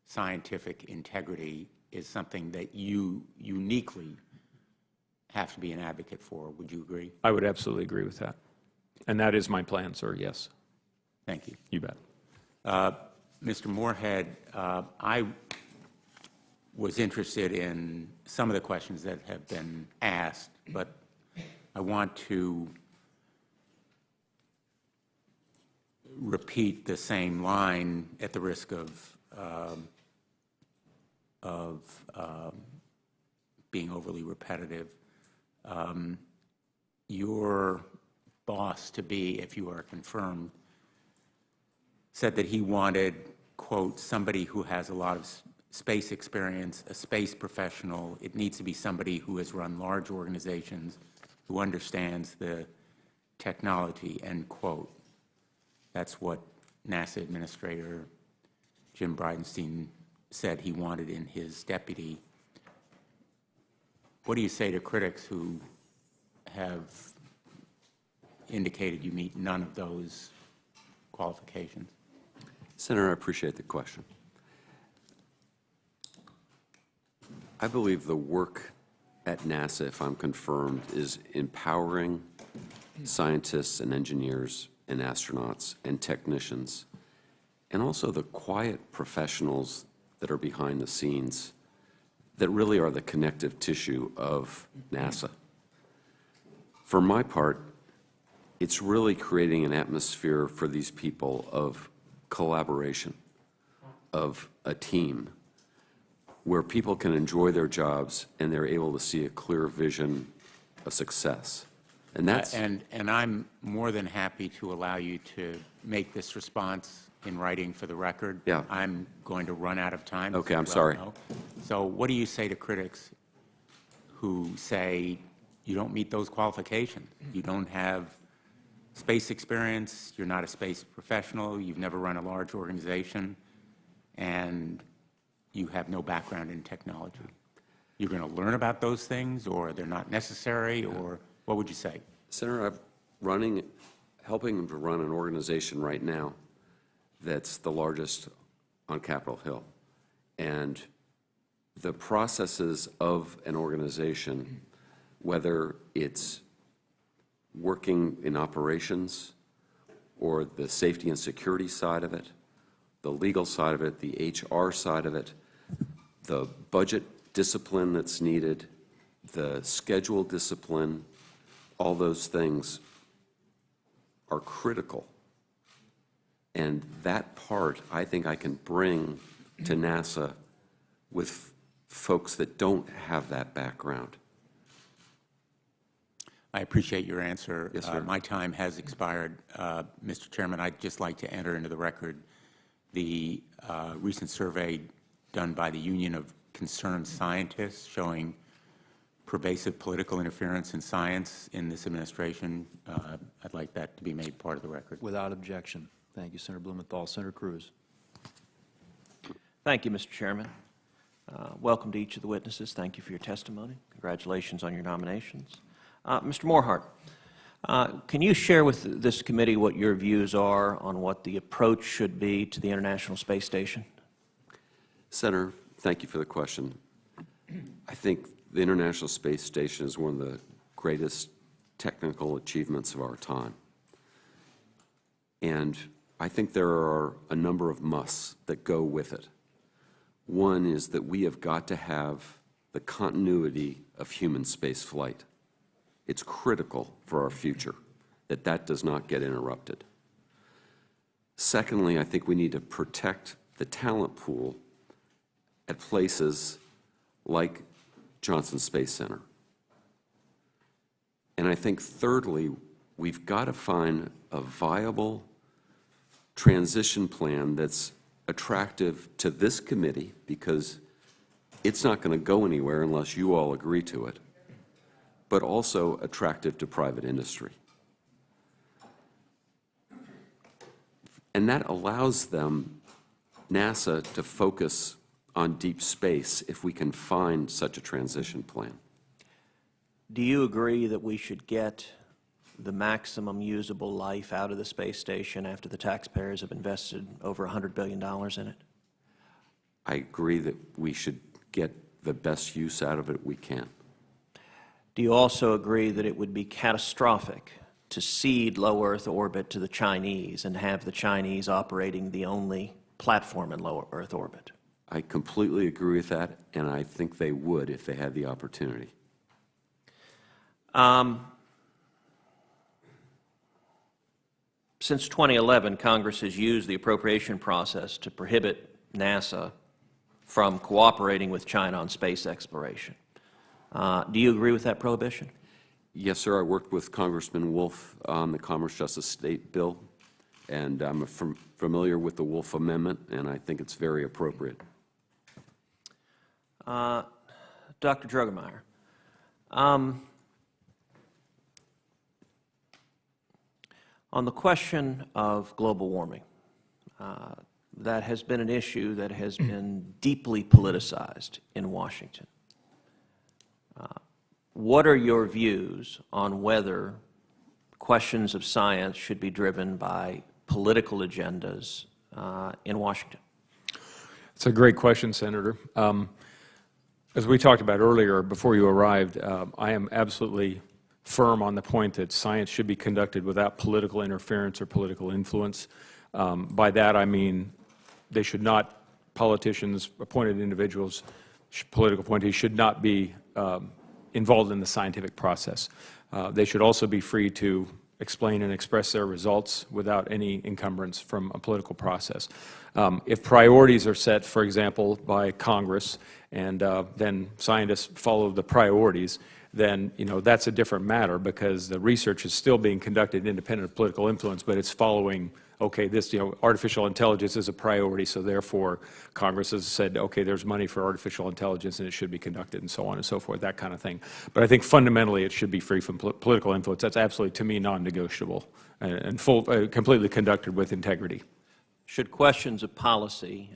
scientific integrity is something that you uniquely have to be an advocate for. Would you agree? I would absolutely agree with that. And that is my plan, sir, yes. Thank you. You bet. Mr. Morhard, I was interested in some of the questions that have been asked, but I want to repeat the same line at the risk of being overly repetitive. Your boss-to-be, if you are confirmed, said that he wanted, quote, somebody who has a lot of space experience, a space professional. It needs to be somebody who has run large organizations, who understands the technology, end quote. That's what NASA Administrator Jim Bridenstine said he wanted in his deputy. What do you say to critics who have indicated you meet none of those qualifications? Senator, I appreciate the question. I believe the work at NASA, if I'm confirmed, is empowering scientists and engineers and astronauts and technicians, and also the quiet professionals that are behind the scenes that really are the connective tissue of NASA. For my part, it's really creating an atmosphere for these people of collaboration, of a team, where people can enjoy their jobs and they're able to see a clear vision of success. And that's and I'm more than happy to allow you to make this response in writing for the record. Yeah. I'm going to run out of time. Okay, I'm sorry. So what do you say to critics who say you don't meet those qualifications? You don't have space experience, you're not a space professional, you've never run a large organization, and you have no background in technology. You're going to learn about those things, or they're not necessary, or what would you say? Senator, helping him to run an organization right now that's the largest on Capitol Hill. And the processes of an organization, whether it's working in operations or the safety and security side of it, the legal side of it, the HR side of it, the budget discipline that's needed, the schedule discipline, all those things are critical. And that part, I think I can bring to NASA with folks that don't have that background. I appreciate your answer. Yes, sir. My time has expired. Mr. Chairman, I'd just like to enter into the record the recent survey done by the Union of Concerned Scientists showing pervasive political interference in science in this administration. I'd like that to be made part of the record. Without objection. Thank you, Senator Blumenthal. Senator Cruz. Thank you, Mr. Chairman. Welcome to each of the witnesses. Thank you for your testimony. Congratulations on your nominations. Mr. Morhard, can you share with this committee what your views are on what the approach should be to the International Space Station? Senator, thank you for the question. I think the International Space Station is one of the greatest technical achievements of our time. And I think there are a number of musts that go with it. One is that we have got to have the continuity of human space flight. It's critical for our future that that does not get interrupted. Secondly, I think we need to protect the talent pool at places like Johnson Space Center. And I think thirdly, we've got to find a viable transition plan that's attractive to this committee, because it's not going to go anywhere unless you all agree to it, but also attractive to private industry. And that allows them, NASA, to focus on deep space if we can find such a transition plan. Do you agree that we should get the maximum usable life out of the space station after the taxpayers have invested over $100 billion in it? I agree that we should get the best use out of it we can. Do you also agree that it would be catastrophic to cede low Earth orbit to the Chinese and have the Chinese operating the only platform in low Earth orbit? I completely agree with that, and I think they would if they had the opportunity. Since 2011, Congress has used the appropriation process to prohibit NASA from cooperating with China on space exploration. Do you agree with that prohibition? Yes, sir. I worked with Congressman Wolf on the Commerce Justice State Bill, and I'm familiar with the Wolf Amendment, and I think it's very appropriate. Dr. Drogemeyer, on the question of global warming, that has been an issue that has been deeply politicized in Washington. What are your views on whether questions of science should be driven by political agendas in Washington? It's a great question, Senator. As we talked about earlier, before you arrived, I am absolutely firm on the point that science should be conducted without political interference or political influence. By that I mean they should not, politicians, appointed individuals, political appointees should not be involved in the scientific process. They should also be free to explain and express their results without any encumbrance from a political process. If priorities are set, for example, by Congress, and then scientists follow the priorities, then that's a different matter, because the research is still being conducted independent of political influence, but it's following, okay, this, artificial intelligence is a priority, so therefore Congress has said, okay, there's money for artificial intelligence and it should be conducted, and so on and so forth, that kind of thing. But I think fundamentally it should be free from political influence. That's absolutely, to me, non-negotiable and completely conducted with integrity. Should questions of policy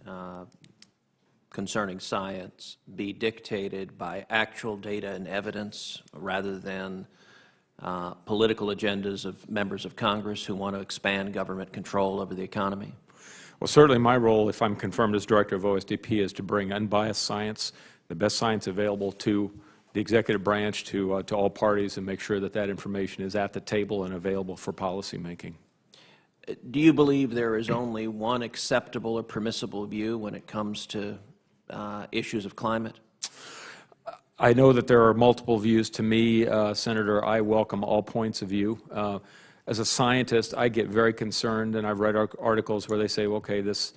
concerning science be dictated by actual data and evidence rather than political agendas of members of Congress who want to expand government control over the economy? Well, certainly my role, if I'm confirmed as director of OSDP, is to bring unbiased science, the best science available to the executive branch, to all parties, and make sure that that information is at the table and available for policymaking. Do you believe there is only one acceptable or permissible view when it comes to issues of climate? I know that there are multiple views. To me, Senator, I welcome all points of view. As a scientist, I get very concerned, and I've read articles where they say, okay, this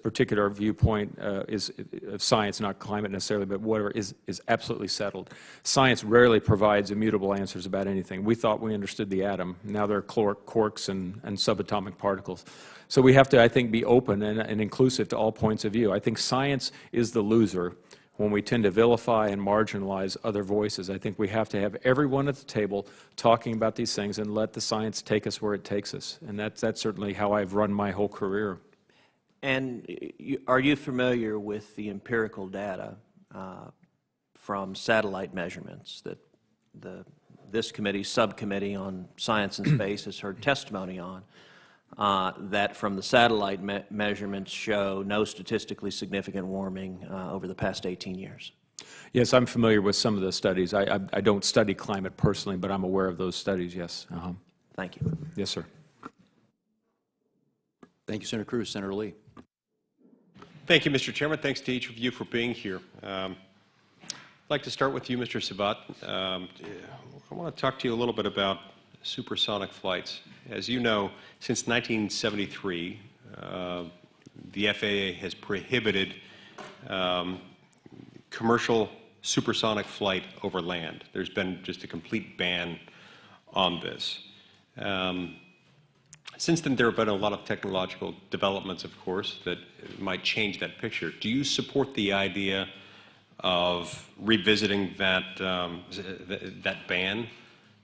particular viewpoint is science, not climate necessarily, but whatever, is absolutely settled. Science rarely provides immutable answers about anything. We thought we understood the atom. Now there are quarks and subatomic particles. So we have to, I think, be open and inclusive to all points of view. I think science is the loser when we tend to vilify and marginalize other voices. I think we have to have everyone at the table talking about these things and let the science take us where it takes us. And that's certainly how I've run my whole career. And are you familiar with the empirical data from satellite measurements that this committee, subcommittee on science and space, has heard testimony on, that from the satellite measurements show no statistically significant warming over the past 18 years? Yes, I'm familiar with some of those studies. I don't study climate personally, but I'm aware of those studies, yes. Thank you. Yes, sir. Thank you, Senator Cruz. Senator Lee. Thank you, Mr. Chairman. Thanks to each of you for being here. I'd like to start with you, Mr. Sabat. I want to talk to you a little bit about supersonic flights. As you know, since 1973, the FAA has prohibited commercial supersonic flight over land. There's been just a complete ban on this. Since then, there have been a lot of technological developments, of course, that might change that picture. Do you support the idea of revisiting that, that ban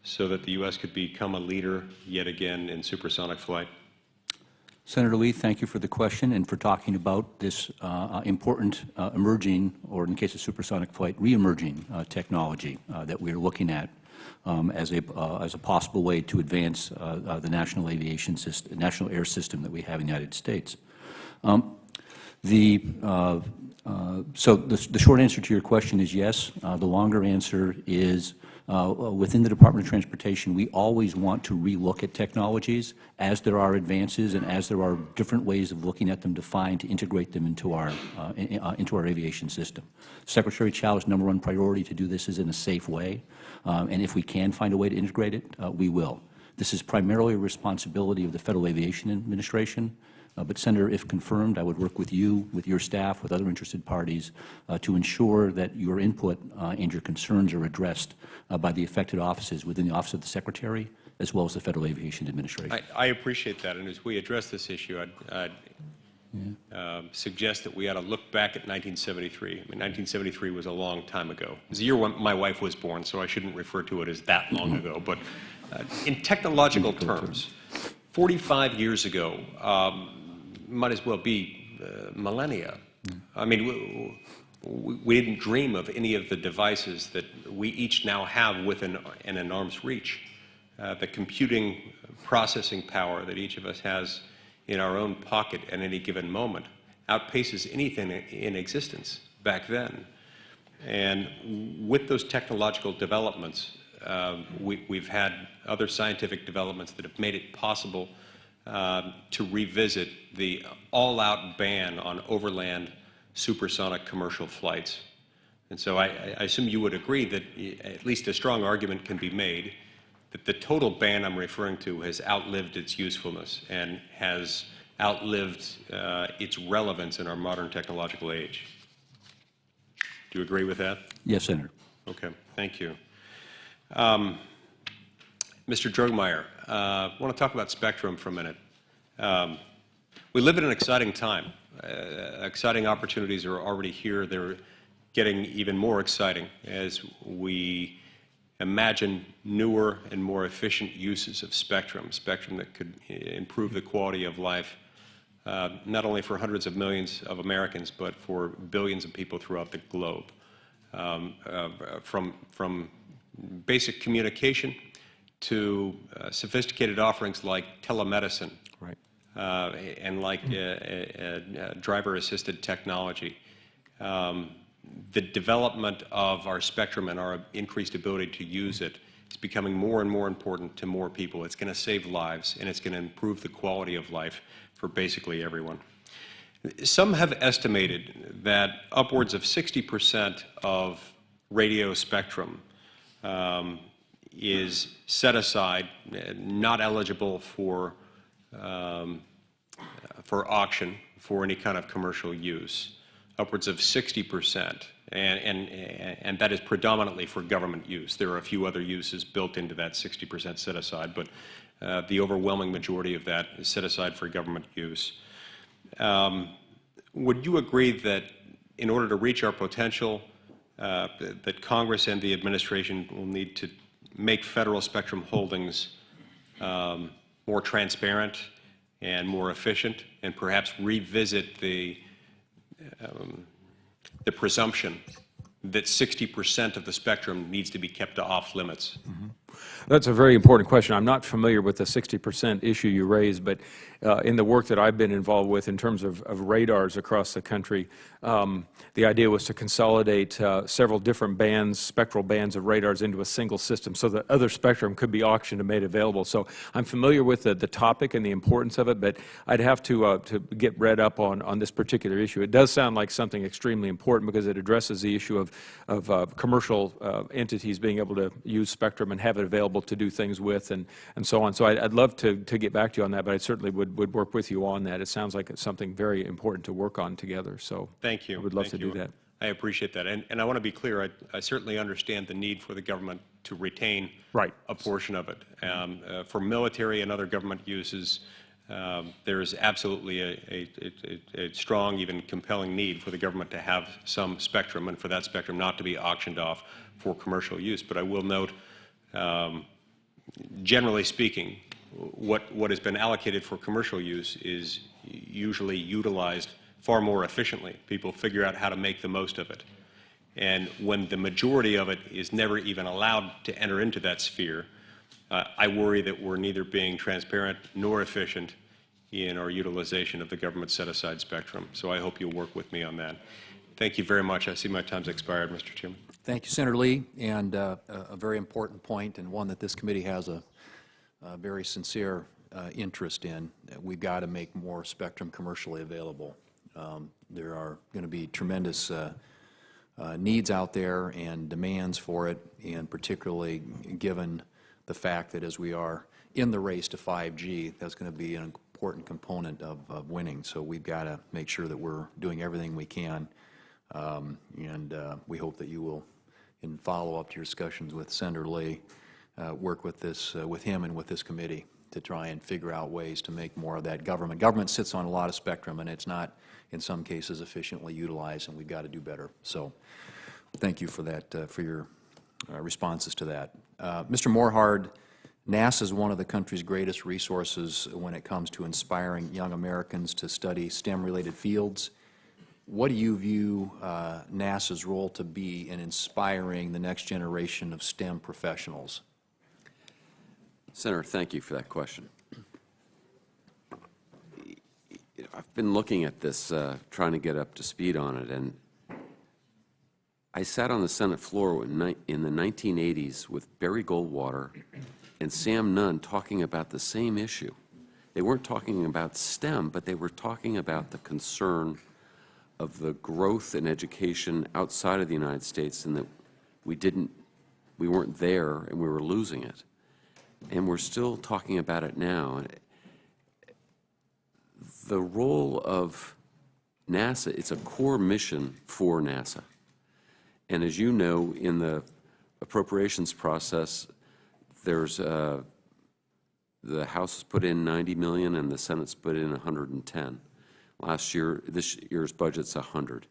so that the U.S. could become a leader yet again in supersonic flight? Senator Lee, thank you for the question and for talking about this important emerging, or in the case of supersonic flight, re-emerging technology that we are looking at as a possible way to advance the national aviation system, national air system that we have in the United States. So the short answer to your question is yes. The longer answer is within the Department of Transportation, we always want to relook at technologies as there are advances and as there are different ways of looking at them defined to integrate them into our aviation system. Secretary Chow's #1 priority to do this is in a safe way, and if we can find a way to integrate it, we will. This is primarily a responsibility of the Federal Aviation Administration. But, Senator, if confirmed, I would work with you, with your staff, with other interested parties to ensure that your input and your concerns are addressed by the affected offices within the Office of the Secretary as well as the Federal Aviation Administration. I appreciate that, and as we address this issue, I'd suggest that we ought to look back at 1973. I mean, 1973 was a long time ago. It was the year when my wife was born, so I shouldn't refer to it as that long ago. But in technological terms, 45 years ago, might as well be millennia. I mean, we didn't dream of any of the devices that we each now have within an arm's reach. The computing processing power that each of us has in our own pocket at any given moment outpaces anything in existence back then. And with those technological developments, we've had other scientific developments that have made it possible to revisit the all-out ban on overland supersonic commercial flights. And so I assume you would agree that at least a strong argument can be made that the total ban I'm referring to has outlived its usefulness and has outlived its relevance in our modern technological age. Do you agree with that? Yes, Senator. Okay, thank you. Mr. Drogemeyer, I want to talk about spectrum for a minute. We live in an exciting time. Exciting opportunities are already here. They're getting even more exciting as we imagine newer and more efficient uses of spectrum that could improve the quality of life, not only for hundreds of millions of Americans, but for billions of people throughout the globe. From basic communication to sophisticated offerings like telemedicine, right, and like driver-assisted technology. The development of our spectrum and our increased ability to use it is becoming more and more important to more people. It's going to save lives, and it's going to improve the quality of life for basically everyone. Some have estimated that upwards of 60% of radio spectrum is set aside, not eligible for auction for any kind of commercial use. Upwards of 60%, and that is predominantly for government use. There are a few other uses built into that 60% set aside, but the overwhelming majority of that is set aside for government use. Would you agree that in order to reach our potential, that Congress and the administration will need to make federal spectrum holdings more transparent and more efficient, and perhaps revisit the presumption that 60% of the spectrum needs to be kept off limits? That's a very important question. I'm not familiar with the 60% issue you raised, but in the work that I've been involved with in terms of radars across the country, the idea was to consolidate several different bands, spectral bands of radars into a single system so that other spectrum could be auctioned and made available. So I'm familiar with the topic and the importance of it, but I'd have to get read up on this particular issue. It does sound like something extremely important because it addresses the issue of commercial entities being able to use spectrum and have it available to do things with and so on. So I'd love to get back to you on that, but I certainly would work with you on that. It sounds like it's something very important to work on together. So thank you. I would love to do that. I appreciate that. And I want to be clear, I certainly understand the need for the government to retain a portion of it. For military and other government uses, there is absolutely a strong, even compelling need for the government to have some spectrum, and for that spectrum not to be auctioned off for commercial use. But I will note, generally speaking, what has been allocated for commercial use is usually utilized far more efficiently. People figure out how to make the most of it. And when the majority of it is never even allowed to enter into that sphere, I worry that we're neither being transparent nor efficient in our utilization of the government set-aside spectrum. So I hope you'll work with me on that. Thank you very much. I see my time's expired, Mr. Chairman. Thank you, Senator Lee, and a very important point, and one that this committee has a very sincere interest in. We've got to make more spectrum commercially available. There are going to be tremendous needs out there and demands for it, and particularly given the fact that as we are in the race to 5G, that's going to be an important component of winning. So we've got to make sure that we're doing everything we can, and we hope that you will, in follow-up to your discussions with Senator Lee, work with him and with this committee to try and figure out ways to make more of that government. Government sits on a lot of spectrum, and it's not, in some cases, efficiently utilized, and we've got to do better. So thank you for that, for your responses to that. Mr. Morhard, NASA is one of the country's greatest resources when it comes to inspiring young Americans to study STEM-related fields. What do you view NASA's role to be in inspiring the next generation of STEM professionals? Senator, thank you for that question. I've been looking at this, trying to get up to speed on it, and I sat on the Senate floor in the 1980s with Barry Goldwater and Sam Nunn talking about the same issue. They weren't talking about STEM, but they were talking about the concern of the growth in education outside of the United States, and that we weren't there and we were losing it. And we're still talking about it now. The role of NASA, it's a core mission for NASA. And as you know, in the appropriations process, there's the House has put in $90 million and the Senate's put in $110. Last year, this year's budget's $100.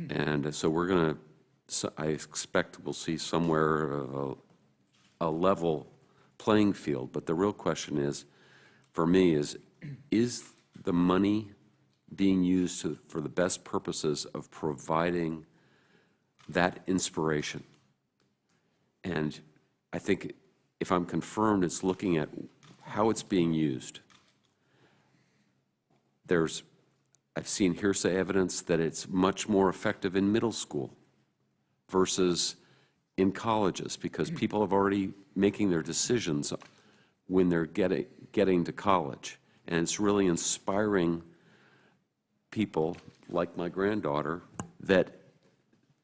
And so we're going to, I expect we'll see somewhere a level playing field. But the real question is, for me, is the money being used for the best purposes of providing that inspiration? And I think if I'm confirmed, it's looking at how it's being used. I've seen hearsay evidence that it's much more effective in middle school versus in colleges, because people have already making their decisions when they're getting to college. And it's really inspiring people like my granddaughter that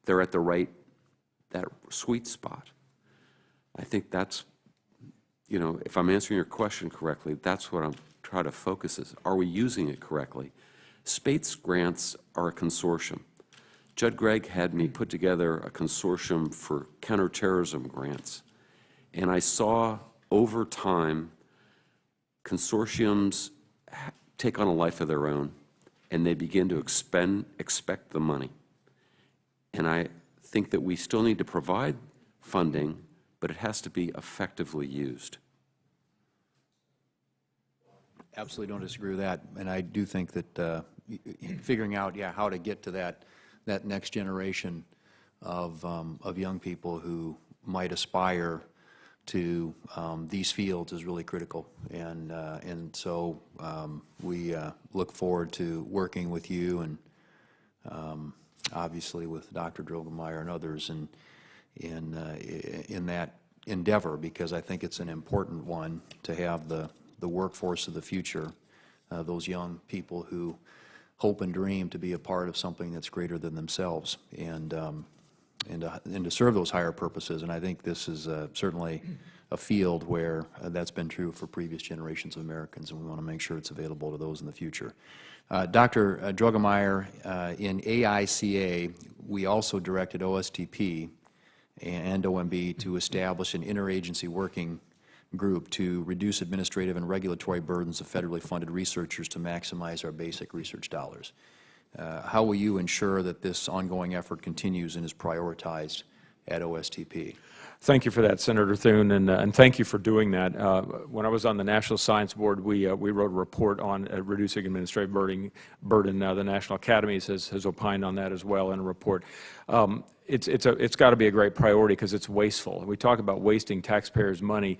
they're at that sweet spot. I think that's, if I'm answering your question correctly, that's what I'm trying to focus is, are we using it correctly? Spates grants are a consortium. Judd Gregg had me put together a consortium for counterterrorism grants. And I saw over time consortiums take on a life of their own, and they begin to expect the money. And I think that we still need to provide funding, but it has to be effectively used. Absolutely don't disagree with that, and I do think that figuring out, how to get to that next generation of young people who might aspire to these fields is really critical, and so we look forward to working with you and obviously with Dr. Drogemeyer and others in that endeavor, because I think it's an important one to have the workforce of the future, those young people who hope and dream to be a part of something that's greater than themselves, and to serve those higher purposes. And I think this is certainly a field where that's been true for previous generations of Americans, and we want to make sure it's available to those in the future. Dr. Drogemeyer, in AICA, we also directed OSTP and OMB to establish an interagency working group to reduce administrative and regulatory burdens of federally funded researchers to maximize our basic research dollars. How will you ensure that this ongoing effort continues and is prioritized at OSTP? Thank you for that, Senator Thune, and thank you for doing that. When I was on the National Science Board, we wrote a report on reducing administrative burden. The National Academies has opined on that as well in a report. It's got to be a great priority because it's wasteful. We talk about wasting taxpayers' money.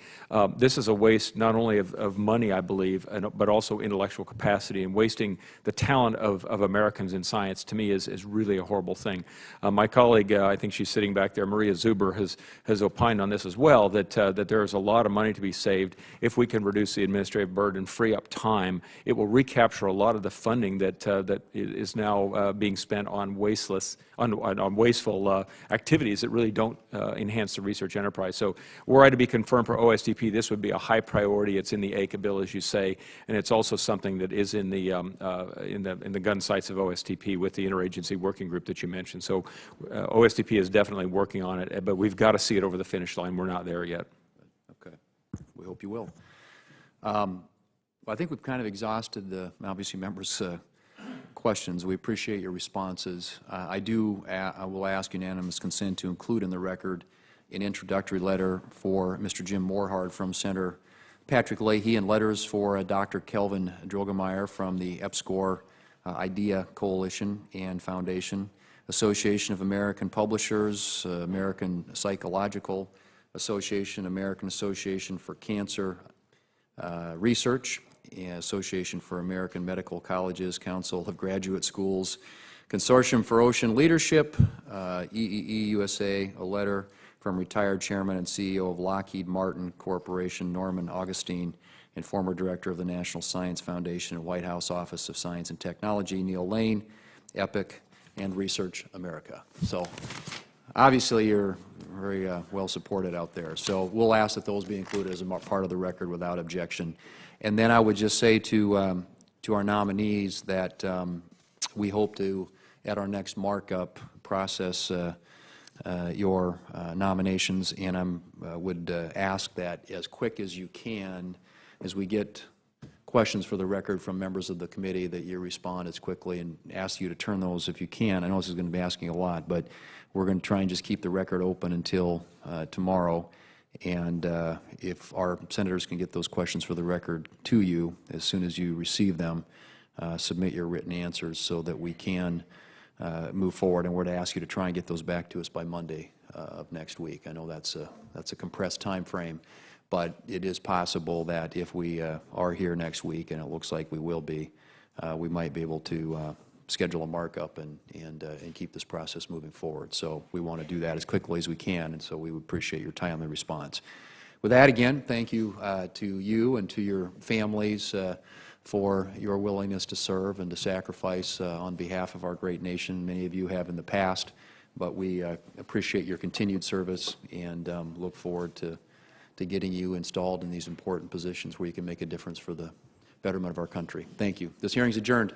This is a waste not only of money, I believe, but also intellectual capacity, and wasting the talent of Americans in science, to me, is really a horrible thing. My colleague, I think she's sitting back there, Maria Zuber, has opined on this as well, that there is a lot of money to be saved if we can reduce the administrative burden, free up time. It will recapture a lot of the funding that is now being spent on wasteful activities that really don't enhance the research enterprise. So were I to be confirmed for OSTP, this would be a high priority. It's in the AICA bill, as you say, and it's also something that is in the gun sights of OSTP with the interagency working group that you mentioned. So OSTP is definitely working on it, but we've got to see it over the finish line. We're not there yet. Okay. We hope you will. Well, I think we've kind of exhausted the, obviously, members' questions. We appreciate your responses. I will ask unanimous consent to include in the record an introductory letter for Mr. Jim Morhard from Senator Patrick Leahy, and letters for Dr. Kelvin Drogemeyer from the EPSCoR IDEA Coalition and Foundation, Association of American Publishers, American Psychological Association, American Association for Cancer Research, Association for American Medical Colleges, Council of Graduate Schools, Consortium for Ocean Leadership, EEE USA, a letter from retired Chairman and CEO of Lockheed Martin Corporation, Norman Augustine, and former Director of the National Science Foundation and White House Office of Science and Technology, Neil Lane, EPIC, and Research America. So obviously you're very well supported out there. So we'll ask that those be included as a part of the record without objection. And then I would just say to our nominees that we hope to, at our next markup, process your nominations, and I would ask that as quick as you can, as we get questions for the record from members of the committee, that you respond as quickly, and ask you to turn those if you can. I know this is going to be asking a lot, but we're going to try and just keep the record open until tomorrow. And if our senators can get those questions for the record to you as soon as you receive them, submit your written answers so that we can move forward. And we're to ask you to try and get those back to us by Monday of next week. I know that's a compressed time frame, but it is possible that if we are here next week, and it looks like we will be, we might be able to schedule a markup and keep this process moving forward. So we want to do that as quickly as we can, and so we would appreciate your timely response. With that, again, thank you to you and to your families for your willingness to serve and to sacrifice on behalf of our great nation. Many of you have in the past, but we appreciate your continued service and look forward to getting you installed in these important positions where you can make a difference for the betterment of our country. Thank you. This hearing is adjourned.